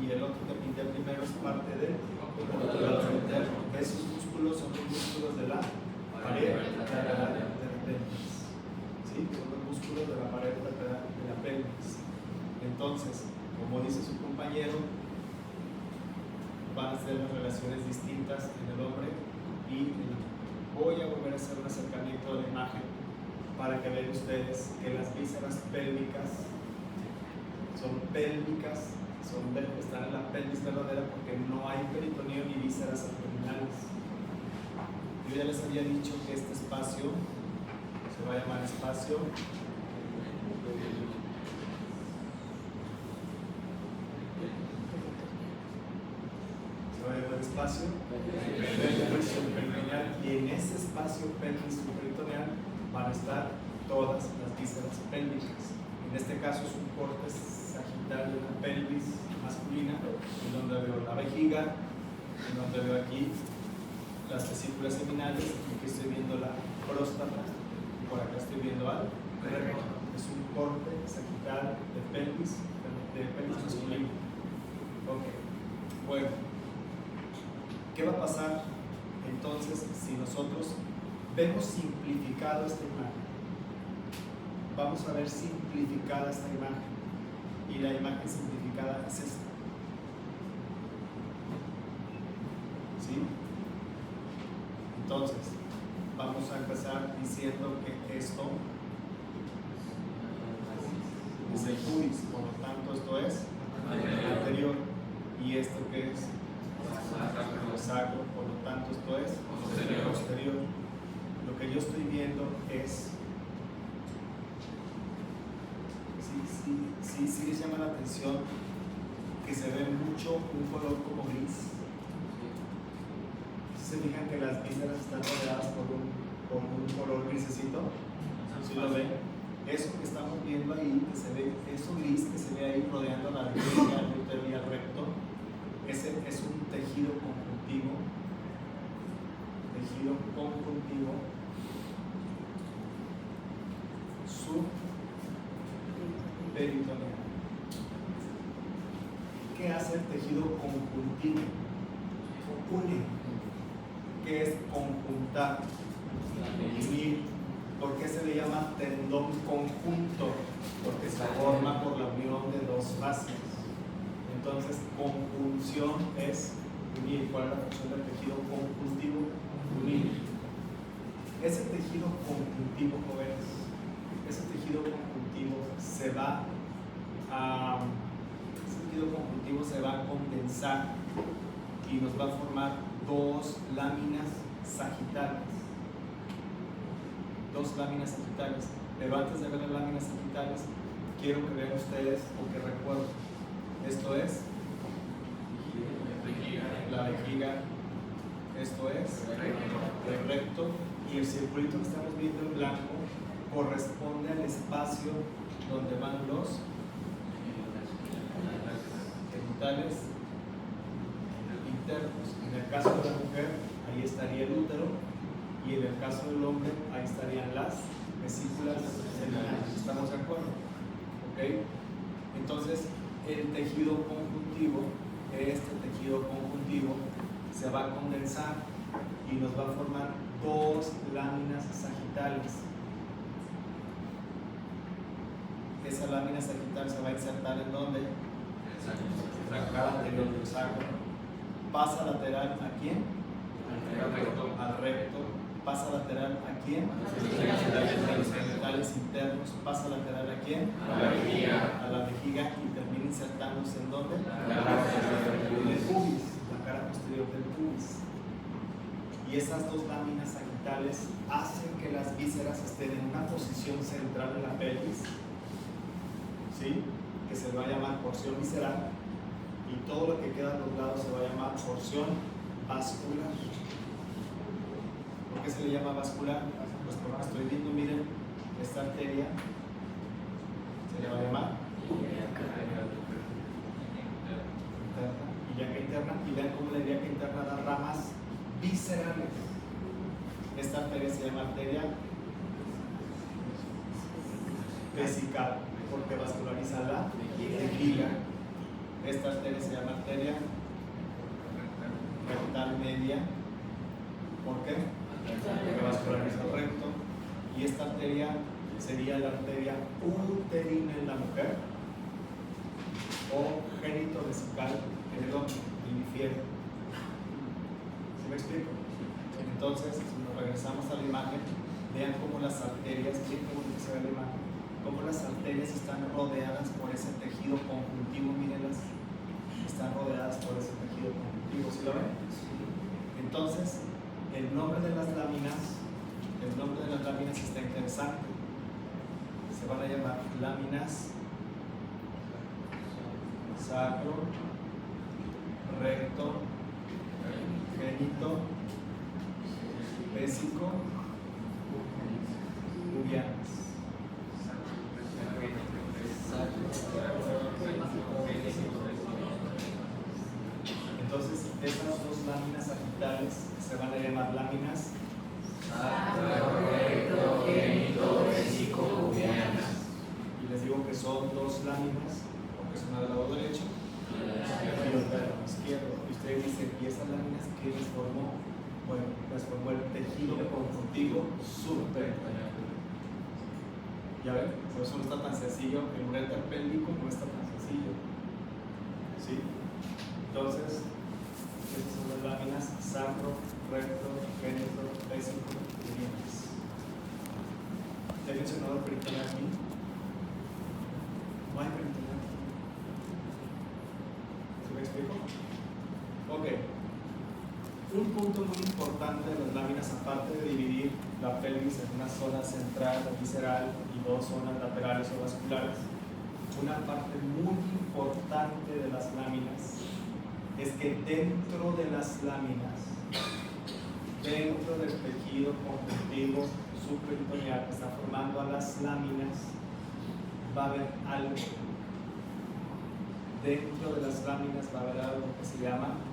y el otro que pinté primero es parte del elevador interno. Esos músculos son los músculos de la pared lateral de la pelvis. ¿Sí? Son los músculos de la pared lateral de la pelvis. Entonces, como dice su compañero, van a ser las relaciones distintas en el hombre y en la mujer. Voy a volver a hacer un acercamiento de la imagen para que vean ustedes que las vísceras pélvicas son pélvicas, están en la pelvis verdadera porque no hay peritoneo ni vísceras abdominales. Yo ya les había dicho que este espacio se va a llamar espacio pelvis subperitoneal, y en ese espacio pelvis subperitoneal van a estar todas las vísceras pélvicas. En este caso es un corte sagital de la pelvis masculina, en donde veo la vejiga, en donde veo aquí las vesículas seminales, y aquí estoy viendo la próstata, y por acá estoy viendo al recto. Es un corte sagital de pelvis masculino. Ok, bueno, ¿qué va a pasar entonces si nosotros vemos simplificado esta imagen? Vamos a ver simplificada esta imagen, y la imagen simplificada es esta. ¿Sí? Entonces, vamos a empezar diciendo que esto es el pubis, por lo tanto esto es el anterior, y esto que es el sacro, por lo tanto esto es posterior. Lo que yo estoy viendo es, sí les llama la atención que se ve mucho un color como gris. ¿Se fijan que las vísceras están rodeadas por un color grisecito? ¿Sí lo ven? Eso que estamos viendo ahí, que se ve, eso gris que se ve ahí rodeando la vejiga, el útero y el conjuntivo subperitoneal. ¿Qué hace el tejido conjuntivo? Une. ¿Qué es conjuntar? Unir. ¿Por qué se le llama tendón conjunto? Porque se forma por la unión de dos fases. Entonces, conjunción es unir. ¿Cuál es la función del tejido conjuntivo? Unir. Ese tejido conjuntivo, jóvenes, ese tejido conjuntivo se va a condensar y nos va a formar dos láminas sagitales. Dos láminas sagitales. Pero antes de ver las láminas sagitales, quiero que vean ustedes o que recuerden. Esto es la vejiga. Esto es el recto. Y el circulito que estamos viendo en blanco corresponde al espacio donde van los genitales internos. En el caso de la mujer, ahí estaría el útero, y en el caso del hombre, ahí estarían las vesículas seminales. ¿Estamos de acuerdo? ¿Ok? Entonces, el tejido conjuntivo, este tejido conjuntivo, se va a condensar y nos va a formar dos láminas sagitales. Esa lámina sagital se va a insertar ¿en dónde? En la cara anterior del sacro. Pasa lateral ¿a quién? Al recto. Pasa lateral ¿a quién? A los genitales internos. Pasa lateral ¿a quién? A la vejiga y termina insertándose ¿en dónde? En el pubis, la cara posterior del pubis. Y esas dos láminas sagitales hacen que las vísceras estén en una posición central en la pelvis, ¿sí? Que se va a llamar porción visceral, y todo lo que queda a los lados se va a llamar porción vascular. ¿Por qué se le llama vascular? Pues porque estoy viendo, miren, esta arteria se le va a llamar interna, y ya que interna, y vean cómo la idea que interna da ramas viscerales. Esta arteria se llama arteria vesical porque vasculariza la vejiga. Esta arteria se llama arteria rectal media. ¿Por qué? Porque vasculariza el recto. Y esta arteria sería la arteria uterina en la mujer o génito vesical en el hombre, el infiel. ¿Sí me explico? Entonces, si nos regresamos a la imagen, vean cómo las arterias, bien cómo se ve la imagen, cómo las arterias están rodeadas por ese tejido conjuntivo, mírenlas, están rodeadas por ese tejido conjuntivo, ¿sí lo ven? Entonces, el nombre de las láminas está interesante. Se van a llamar láminas sacro, recto, génito, vésico, pubianas. Entonces, esas dos láminas sagitales se van a llamar láminas recto, génito, vésico, pubianas. Y les digo que son dos láminas, porque es una del lado derecho y otra del lado izquierdo. Y ustedes dicen, ¿y esas láminas qué les formó? Bueno, les formó el tejido conjuntivo subperitoneal. Ya ven, por eso no está tan sencillo. El uréter pélvico no está tan sencillo. ¿Sí? Entonces, estas son las láminas sacro, recto, génito, vésico, pubianas. ¿Te he mencionado el peritoneal aquí? No hay peritoneal. ¿Se me explico? Ok. Un punto muy importante de las láminas, aparte de dividir la pelvis en una zona central o visceral y dos zonas laterales o vasculares, una parte muy importante de las láminas es que dentro de las láminas, dentro del tejido conjuntivo subperitoneal que está formando a las láminas, va a haber algo. Dentro de las láminas va a haber algo que se llama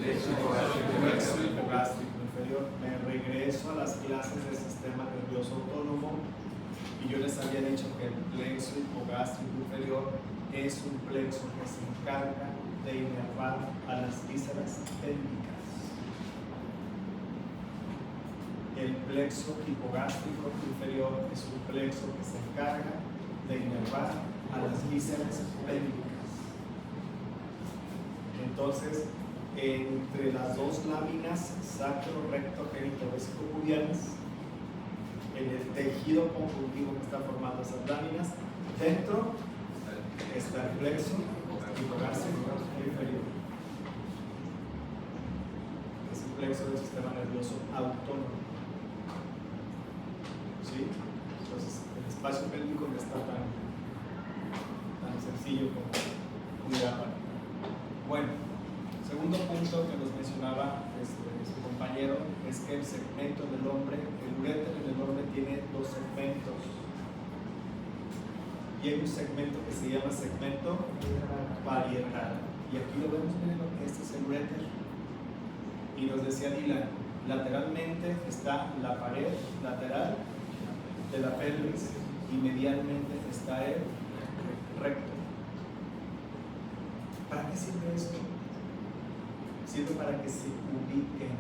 plexo hipogástrico inferior. Me regreso a las clases del sistema nervioso autónomo y yo les había dicho que el plexo hipogástrico inferior es un plexo que se encarga de inervar a las vísceras pélvicas. El plexo hipogástrico inferior es un plexo que se encarga de inervar a las vísceras pélvicas. Entonces, entre las dos láminas sacro-recto-genito-vesico-pubianas, en el tejido conjuntivo que está formando esas láminas, dentro está el plexo hipogástrico inferior. Es un plexo del sistema nervioso autónomo. ¿Sí? Entonces, el espacio pélvico no está tan sencillo como cuidar. Bueno, segundo punto que nos mencionaba su compañero es que el segmento del hombre, el uréter en el hombre tiene dos segmentos. Y hay un segmento que se llama segmento parietal. Y aquí lo vemos, miren, este es el uréter. Y nos decía Dylan, lateralmente está la pared lateral de la pelvis y medialmente está el recto. ¿Para qué sirve esto? Sirve para que se ubiquen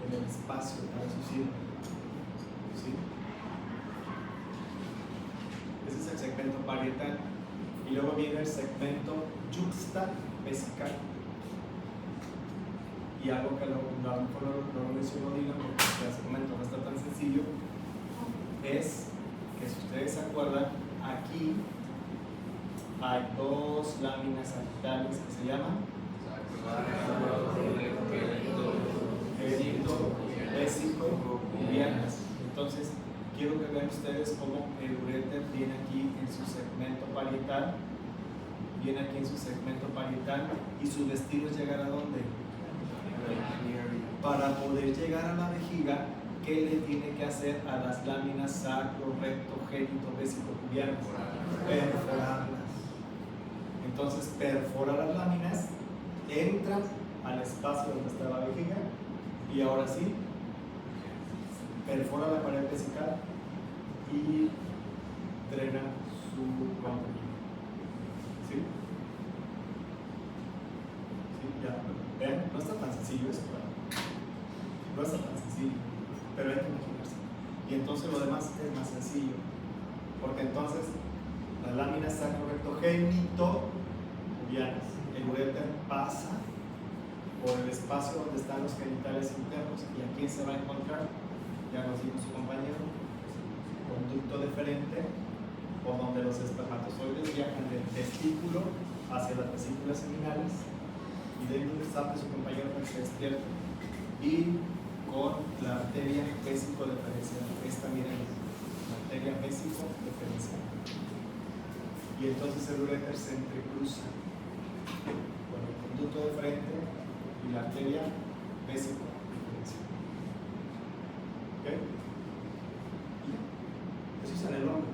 en el espacio, para eso sirve. ¿Sí? Ese es el segmento parietal. Y luego viene el segmento yuxtavesical. Y algo que a lo mejor no lo mencionó Dylan porque el segmento no está tan sencillo, es que si ustedes se acuerdan, aquí hay dos láminas sagittales que se llaman genito-vesico-pubianas. Entonces, quiero que vean ustedes cómo el uréter viene aquí en su segmento parietal, y su destino es llegar a ¿dónde? Para poder llegar a la vejiga, ¿qué le tiene que hacer a las láminas sacro, recto, genito, vesico-pubianas? Perforarlas. Entonces perfora las láminas, entra al espacio donde está la vejiga y ahora sí perfora la pared vesical y drena su contenido. ¿Sí? ¿Sí? Ya, vean, no está tan sencillo eso, ¿verdad? No está tan sencillo, pero hay que imaginarse. Y entonces lo demás es más sencillo, porque entonces las láminas sacro-recto-genito-pubianas, el uréter pasa por el espacio donde están los genitales internos y aquí se va a encontrar, ya nos dijo su compañero, conducto deferente, por donde los espermatozoides viajan del testículo hacia las vesículas seminales, y de ahí donde está su compañero para que se despierte, y con la arteria vésico-deferencial. Esta, miren, la arteria vésico-deferencial. Y entonces el uréter se entrecruza con el conducto deferente y la arteria vésico-deferencial. ¿Ok? Eso es en el hombre.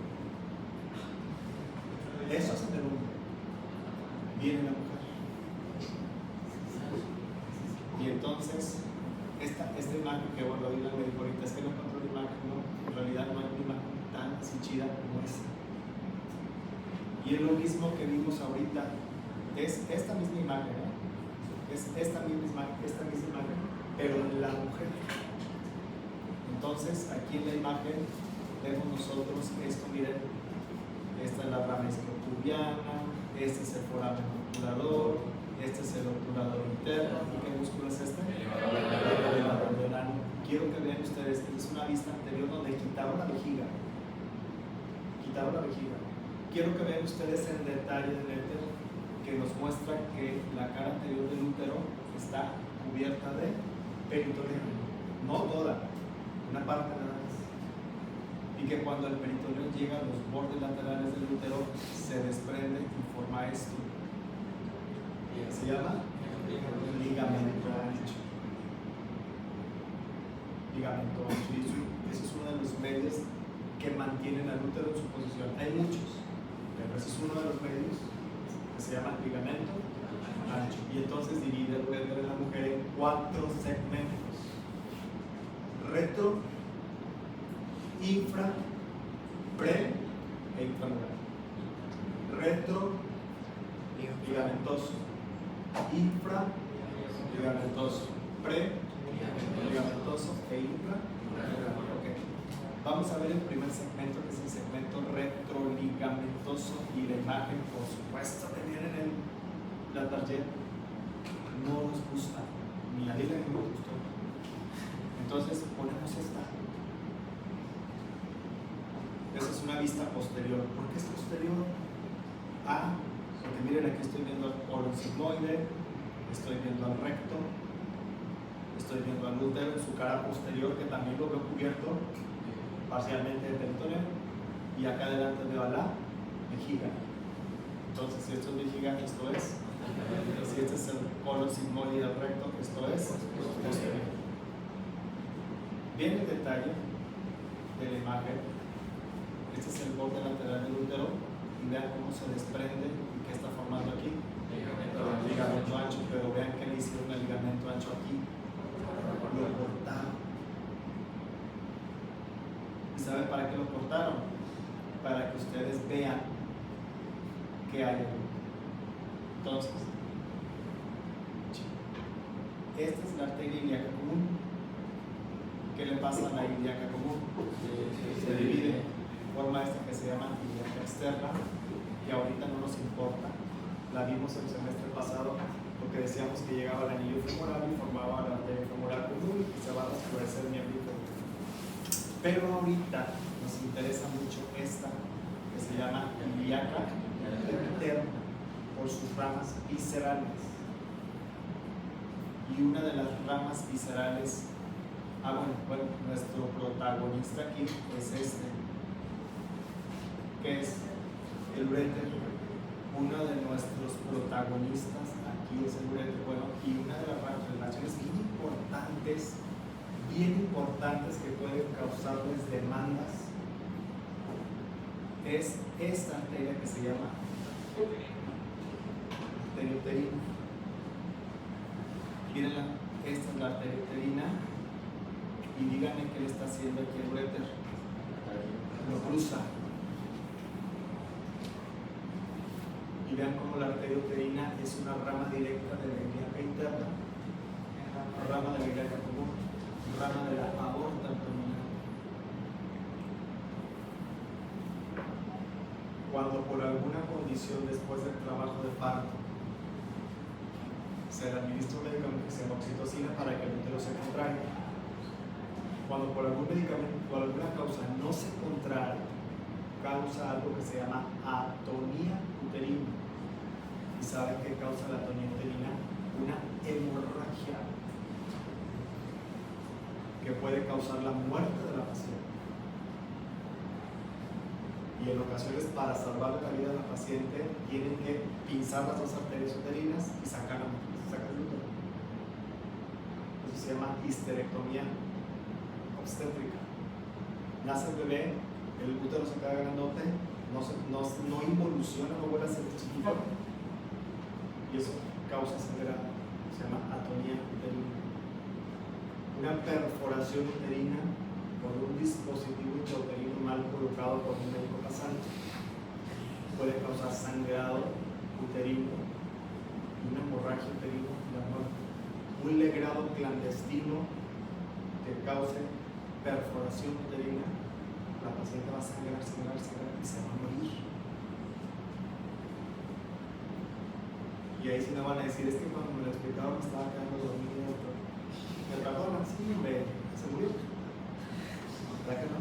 Eso es en el hombre. Viene la mujer. Y entonces, esta imagen que bueno, Dylan me dijo ahorita, es que no encontró la imagen, no, en realidad no hay una imagen tan así chida como esta. Y es lo mismo que vimos ahorita, es esta misma imagen, ¿eh? Es esta misma imagen, pero en la mujer. Entonces, aquí en la imagen vemos nosotros esto, miren, esta es la rama isquiopubiana, este es el foramen obturador, este es el obturador interno. ¿Y qué músculo es este? El elevador del ano. Quiero que vean ustedes, esta es una vista anterior donde quitaron la vejiga. Quiero que vean ustedes el detalle del útero que nos muestra que la cara anterior del útero está cubierta de peritoneo. No toda, una parte nada más. Y que cuando el peritoneo llega a los bordes laterales del útero, se desprende y forma esto. Se llama ligamento ancho. Ligamento ancho. Y eso es uno de los medios que mantienen al útero en su posición. Hay muchos, pero ese es uno de los medios que se llama ligamento ancho. Y entonces divide el uréter en la 4 segmentos: retro, infra, pre e intramural. Retro, ligamentoso, infra, ligamentoso, pre, ligamentoso e infra. Okay. Vamos a ver el primer segmento, que es el segmento retroligamentoso, y la imagen, por supuesto, que viene en la tarjeta, no nos gusta, ni a Lila ni nos gustó. Entonces ponemos esta. Esa es una vista posterior. ¿Por qué es posterior? Porque miren, aquí estoy viendo al colon sigmoide, estoy viendo al recto, estoy viendo al útero en su cara posterior, que también lo veo cubierto parcialmente de peritoneo, y acá adelante veo a la vejiga. Entonces, si esto es vejiga, esto es. Si este es el colon sigmoide del recto, esto es posterior. Viene el detalle de la imagen. Este es el borde lateral del útero, y vean cómo se desprende y qué está formando aquí. Ligamento ancho, pero vean que le hicieron el ligamento ancho aquí. Lo cortaron. ¿Y saben para qué lo cortaron? Para que ustedes vean qué hay ahí. Entonces, esta es la arteria ilíaca común. ¿Qué le pasa a la ilíaca común? Se divide, forma esta que se llama ilíaca externa, que ahorita no nos importa. La vimos el semestre pasado porque decíamos que llegaba al anillo femoral y formaba la arteria femoral común y se va a oscurecer el miembro inferior. Pero ahorita nos interesa mucho esta que se llama ilíaca interna, por sus ramas viscerales. Y una de las ramas viscerales, bueno, nuestro protagonista aquí es este, que es el uréter. Uno de nuestros protagonistas aquí es el uréter. Bueno, y una de las relaciones bien importantes que pueden causarles demandas es esta arteria que se llama arteria uterina. Mírenla, esta es la arteria uterina, y díganme qué le está haciendo aquí el uréter. Lo cruza. Y vean cómo la arteria uterina es una rama directa de la ilíaca interna, rama de la ilíaca común, rama de la aorta abdominal. Cuando por alguna condición después del trabajo de parto se le administra un medicamento que se llama oxitocina para que el útero se contraiga, cuando por algún medicamento, por alguna causa no se contrae, causa algo que se llama atonía uterina. ¿Y saben qué causa la atonía uterina? Una hemorragia que puede causar la muerte de la paciente. Y en ocasiones, para salvar la vida de la paciente, tienen que pinzar las dos arterias uterinas y sacar el útero. Eso se llama histerectomía obstétrica. Nace el bebé, el útero se queda grandote, no involuciona, no vuelve a ser chiquito, y eso causa sangrado. Se llama atonía uterina. Una perforación uterina por un dispositivo intrauterino mal colocado por un médico pasante puede causar sangrado uterino, una hemorragia uterina y la muerte. Un legrado clandestino que cause perforación uterina, la paciente va a sangrar y se va a morir. Y ahí sí me van a decir, es que cuando me lo explicaron me estaba quedando dormido. ¿Me perdona? Sí, se murió. ¿Verdad que no?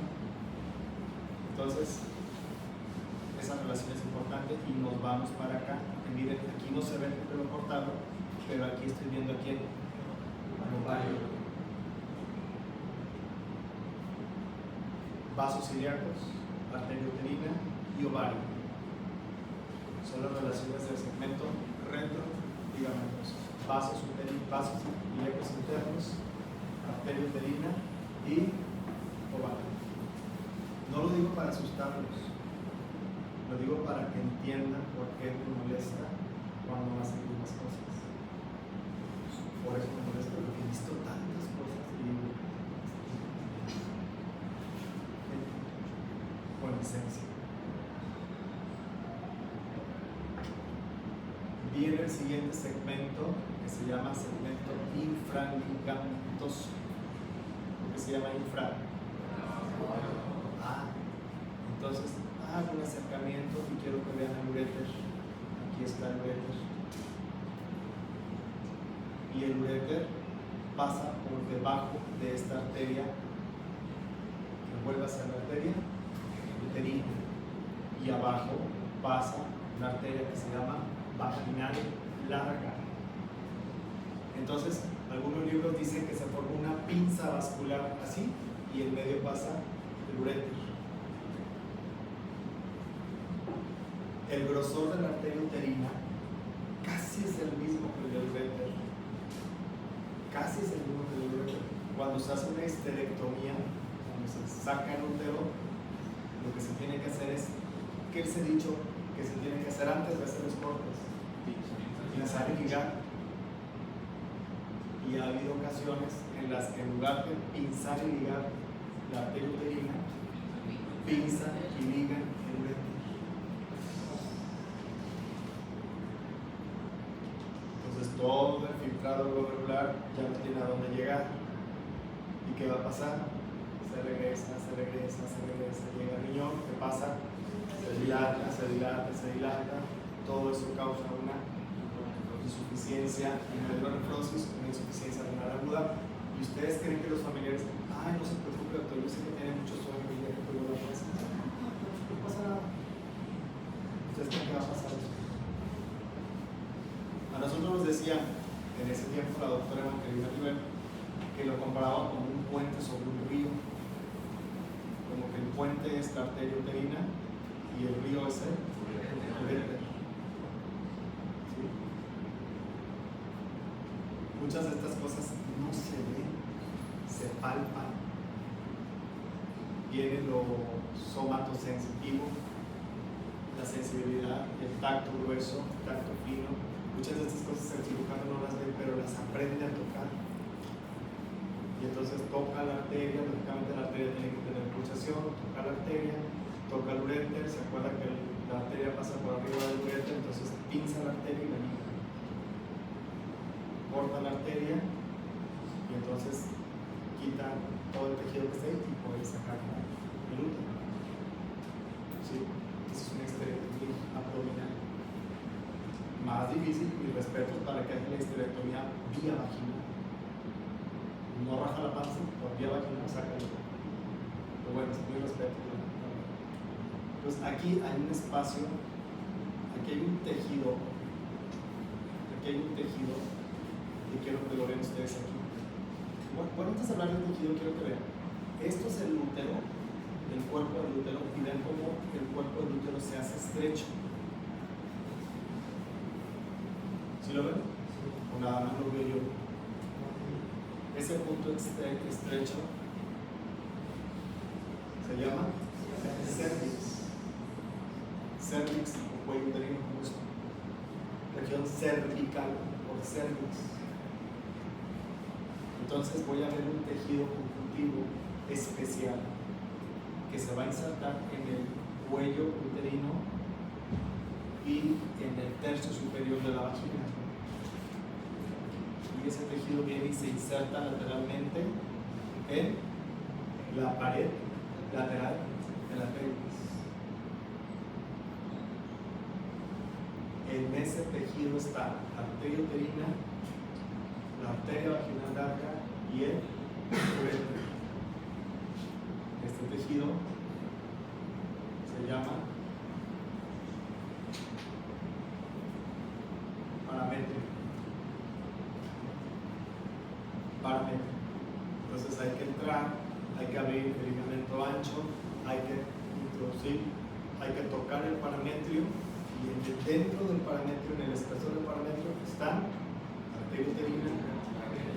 Entonces, esa relación es importante y nos vamos para acá. Miren, aquí no se ve el pelo cortado, pero aquí estoy viendo aquí el ovario. Vasos ilíacos, arteria uterina y ovario. Son las relaciones del segmento retro-ligamentoso. Vasos ilíacos internos, arteria uterina y ovario. No lo digo para asustarlos, lo digo para que entiendan por qué me molesta cuando hacen algunas cosas. Por eso me molesta. licencia. Viene el siguiente segmento que se llama segmento infraligamentoso. ¿Por qué se llama infra? Entonces hago un acercamiento y quiero que vean el uréter. Aquí está el uréter. Y el uréter pasa por debajo de esta arteria que vuelve a ser la arteria uterina. Y abajo pasa una arteria que se llama vaginal larga. Entonces, algunos libros dicen que se forma una pinza vascular así y en medio pasa el uréter. El grosor de la arteria uterina casi es el mismo que el del uréter. Casi es el mismo que el del uréter. Cuando se hace una histerectomía, cuando se saca el útero, lo que se tiene que hacer es, ¿qué les he dicho que se tiene que hacer antes de hacer los cortes? Pinzar y ligar. Y ha habido ocasiones en las que en lugar de pinzar y ligar la arteria uterina, pinzan y ligan el uréter. Entonces todo el filtrado glomerular ya no tiene a dónde llegar. ¿Y qué va a pasar? Se regresa, llega el riñón, ¿qué pasa? Se dilata, todo eso causa una insuficiencia hidronefrosis, una insuficiencia renal aguda. Y ustedes creen que los familiares, ay, no se preocupe, doctor, yo sé que tiene mucho sueño y ya que tuvo la fuerza. No pasa nada. ¿Ustedes creen que va a pasar eso? A nosotros nos decían, en ese tiempo, la doctora Evangelina Rivera, que lo comparaba con un puente sobre un río. Como que el puente es la arteria uterina y el río es el uréter. ¿Sí? Muchas de estas cosas no se ven, se palpan. Viene lo somatosensitivo, la sensibilidad, el tacto grueso, el tacto fino. Muchas de estas cosas el cirujano no las ve, pero las aprende a tocar. Y entonces toca la arteria, lógicamente la arteria tiene que tener pulsación, toca la arteria, toca el uréter, se acuerda que la arteria pasa por arriba del uréter, entonces pinza la arteria y la liga. Corta la arteria y entonces quita todo el tejido que está ahí y puede sacar el útero. ¿Sí? Eso es una histerectomía abdominal. Más difícil, mis respetos para que haya la histerectomía vía vaginal. No raja la panza, por vía vaginal saca el útero. Pero bueno, es muy respeto. Pues aquí hay un espacio, aquí hay un tejido, y quiero que lo vean ustedes aquí. Bueno, antes de hablar del tejido, quiero que vean. Esto es el útero, el cuerpo del útero, y vean cómo el cuerpo del útero se hace estrecho. ¿Sí lo ven? O nada más lo veo yo. Ese punto estrecho se llama cervix. Cervix o cuello uterino, como esto. Región cervical o cervix. Entonces voy a ver un tejido conjuntivo especial que se va a insertar en el cuello uterino y en el tercio superior de la vagina. Y ese tejido viene y se inserta lateralmente en la pared lateral de la pelvis. En ese tejido está la arteria uterina, la arteria vaginal larga y el uréter. Este tejido se llama parametrio. Entonces hay que entrar, hay que abrir el ligamento ancho, hay que introducir, hay que tocar el parametrio y dentro del parametrio, en el espesor del parametrio, está la arteria uterina,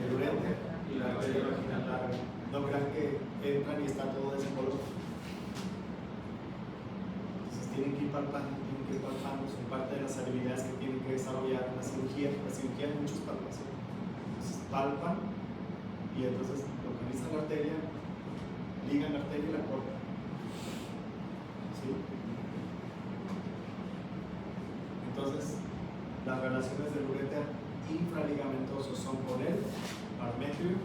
el uréter y la arteria vaginal larga. No crean que entran y está todo de ese color. Entonces tienen que ir palpando, son parte de las habilidades que tienen que desarrollar en la cirugía. La cirugía hay muchos palpaciones. Entonces palpan y entonces localizan la arteria, ligan la arteria y la cortan. ¿Sí? Entonces, las relaciones del uréter infraligamentoso son con el parmétrio,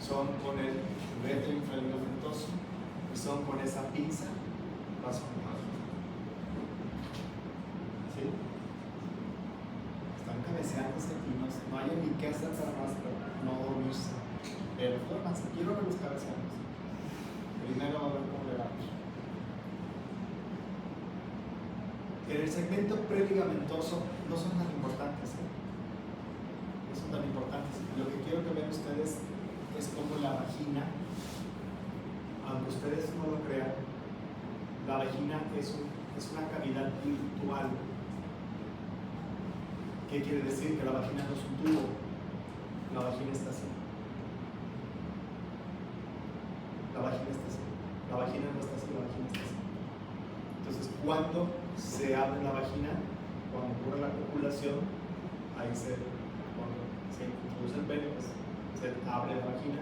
son con el uréter infraligamentoso y son con esa pinza vasomotor. ¿Sí? Están cabeceándose aquí, no hay ni qué hacer para no dormirse. Pero duérmanse, quiero ver los cabeceados. Primero a ver cómo le vamos. En el segmento preligamentoso no son tan importantes, no son tan importantes. Lo que quiero que vean ustedes es como la vagina, aunque ustedes no lo crean, la vagina es una cavidad virtual. ¿Qué quiere decir? Que la vagina no es un tubo, la vagina está así. La vagina está así. La vagina no está así, la vagina está así. Entonces, cuando se abre la vagina, cuando ocurre la copulación, ahí cuando se introduce el pene, pues se abre la vagina.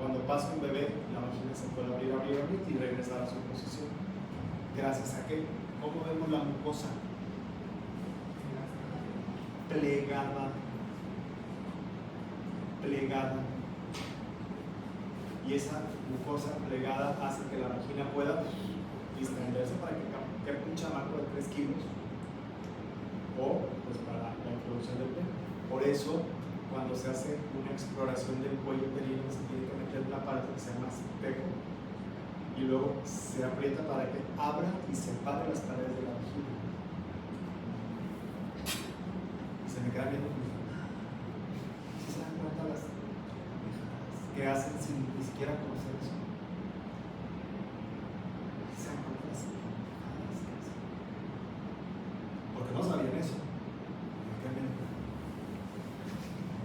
Cuando pasa un bebé, la vagina se puede abrir y regresar a su posición. Gracias a que, ¿cómo vemos la mucosa? Plegada. Y esa mucosa plegada hace que la vagina pueda distenderse para que quepa un chamaco de 3 kilos o pues para la introducción del pene. Por eso, cuando se hace una exploración del cuello uterino, se tiene que meter una parte que se llama espejo y luego se aprieta para que abra y separe las paredes de la vagina. Y se me queda viendo como si se dan cuenta las que hacen sin ni siquiera conocer eso. Se dan cuenta las que hacen. Porque no sabían eso.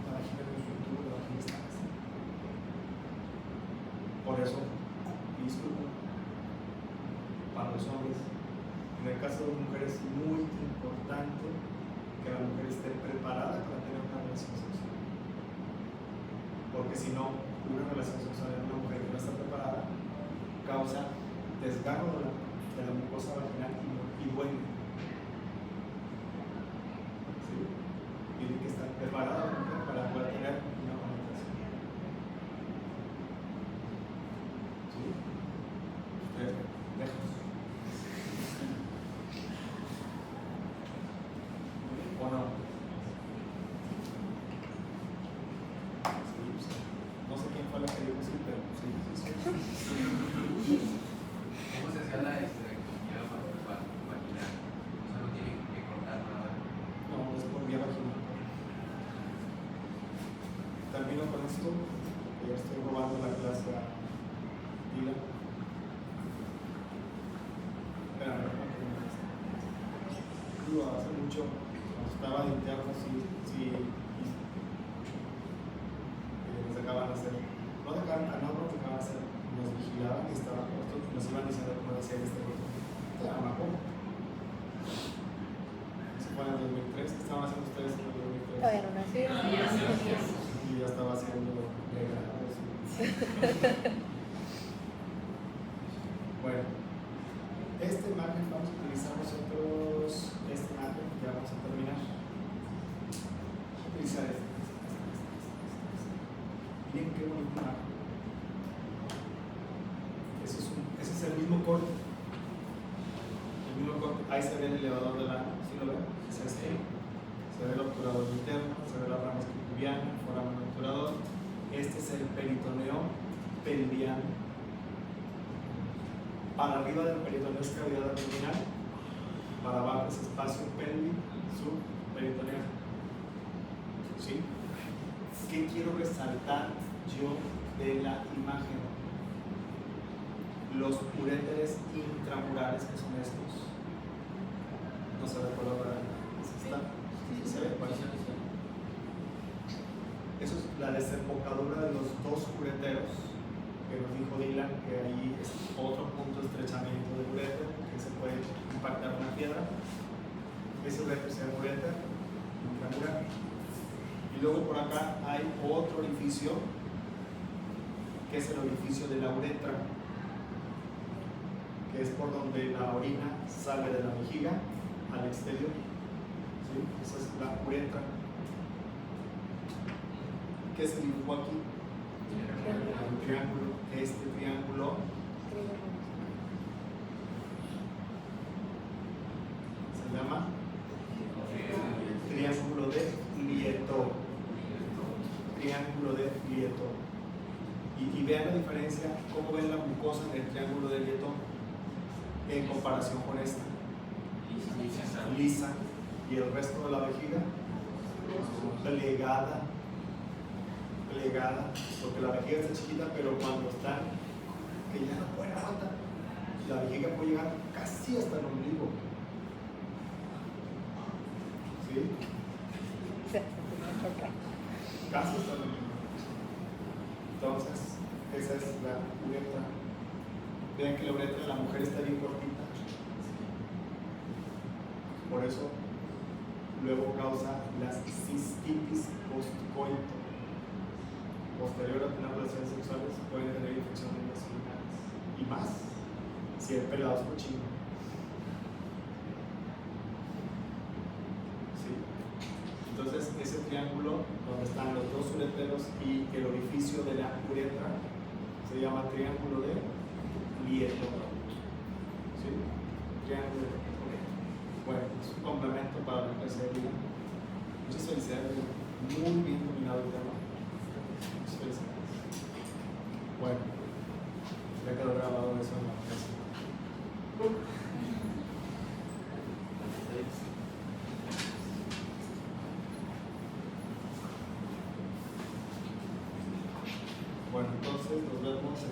La vagina no es un tubo, la vagina está así. Por eso, disculpa, para los hombres, en el caso de mujeres, es muy importante que la mujer esté preparada para tener una relación sexual. Porque si no, una relación sexual en una mujer que no está preparada causa desgarro de la mucosa vaginal y duele. ¿Sí? Tiene que estar preparada la mujer para poder tener una penetración. ¿Sí? Ustedes, lejos. ¿O no? No sé quién fue la que dijo sí, pero sí. ¿Cómo se hacía la esterectomía vaginal? O sea, no tienen que cortar nada. No, es por vía vaginal. Termino con esto, que ya estoy robando la clase a Dila. Espérame, no termino esto. Digo, hace mucho, cuando estaba de interno, nos dejaban hacer, no nos dejaban hacer, nos vigilaban y estaban puestos, nos iban diciendo cómo decía este grupo. Te da una poco. Eso fue en el 2003, ¿qué estaban haciendo ustedes en el 2003? Todavía no nací. Y ya estaba haciendo degradados. Bueno, este margen vamos a utilizar nosotros, este margen, ya vamos a terminar. Utilizar este. Miren qué bonito margen. Ese es el mismo corte. El mismo corte. Ahí se ve el elevador del ano, ¿sí lo ven? Es este. Se ve el obturador interno, se ve la rama esquipubiana, foramen obturador. Este es el peritoneo pelviano. Para arriba del peritoneo es cavidad abdominal, para abajo es espacio pelvis subperitoneal. ¿Sí? ¿Qué quiero resaltar yo de la imagen? Los uréteres intramurales, que son estos. No se ve por ahora. ¿Sí se ve? Bueno. Eso es la desembocadura de los dos ureteros, que nos dijo Dylan, que ahí es otro punto de estrechamiento del uréter, que se puede impactar una piedra. Ese uréter se llama uréter intramural. Y luego por acá hay otro orificio, que es el orificio de la uretra, que es por donde la orina sale de la vejiga al exterior. ¿Sí? Esa es la uretra. ¿Qué se dibujó aquí? Un triángulo. Este triángulo se llama triángulo de Lieto. Triángulo de Lieto. Y vean la diferencia, cómo ven la mucosa en el triángulo de Lieto en comparación con esta. Lisa. Y el resto de la vejiga plegada, porque la vejiga está chiquita, pero cuando está que ya no puede aguantar, la vejiga puede llegar casi hasta el ombligo. ¿Sí? Casi hasta el ombligo. Entonces, esa es la uretra. Vean que la uretra de la mujer está bien cortita. Por eso luego causa las cistitis postcoito. Posterior a tener relaciones sexuales pueden tener infecciones vaginales. Y más si el pelado es cochino. ¿Sí? Entonces, ese triángulo donde están los dos ureteros y el orificio de la uretra se llama triángulo de Lieto. ¿Sí? Triángulo de Lieto. Bueno, es un complemento para la clase de vida. Muchas felicidades. Muy bien dominado el tema. Muchas felicidades. Bueno, ya quedó grabado eso en la clase. Bueno, entonces nos vemos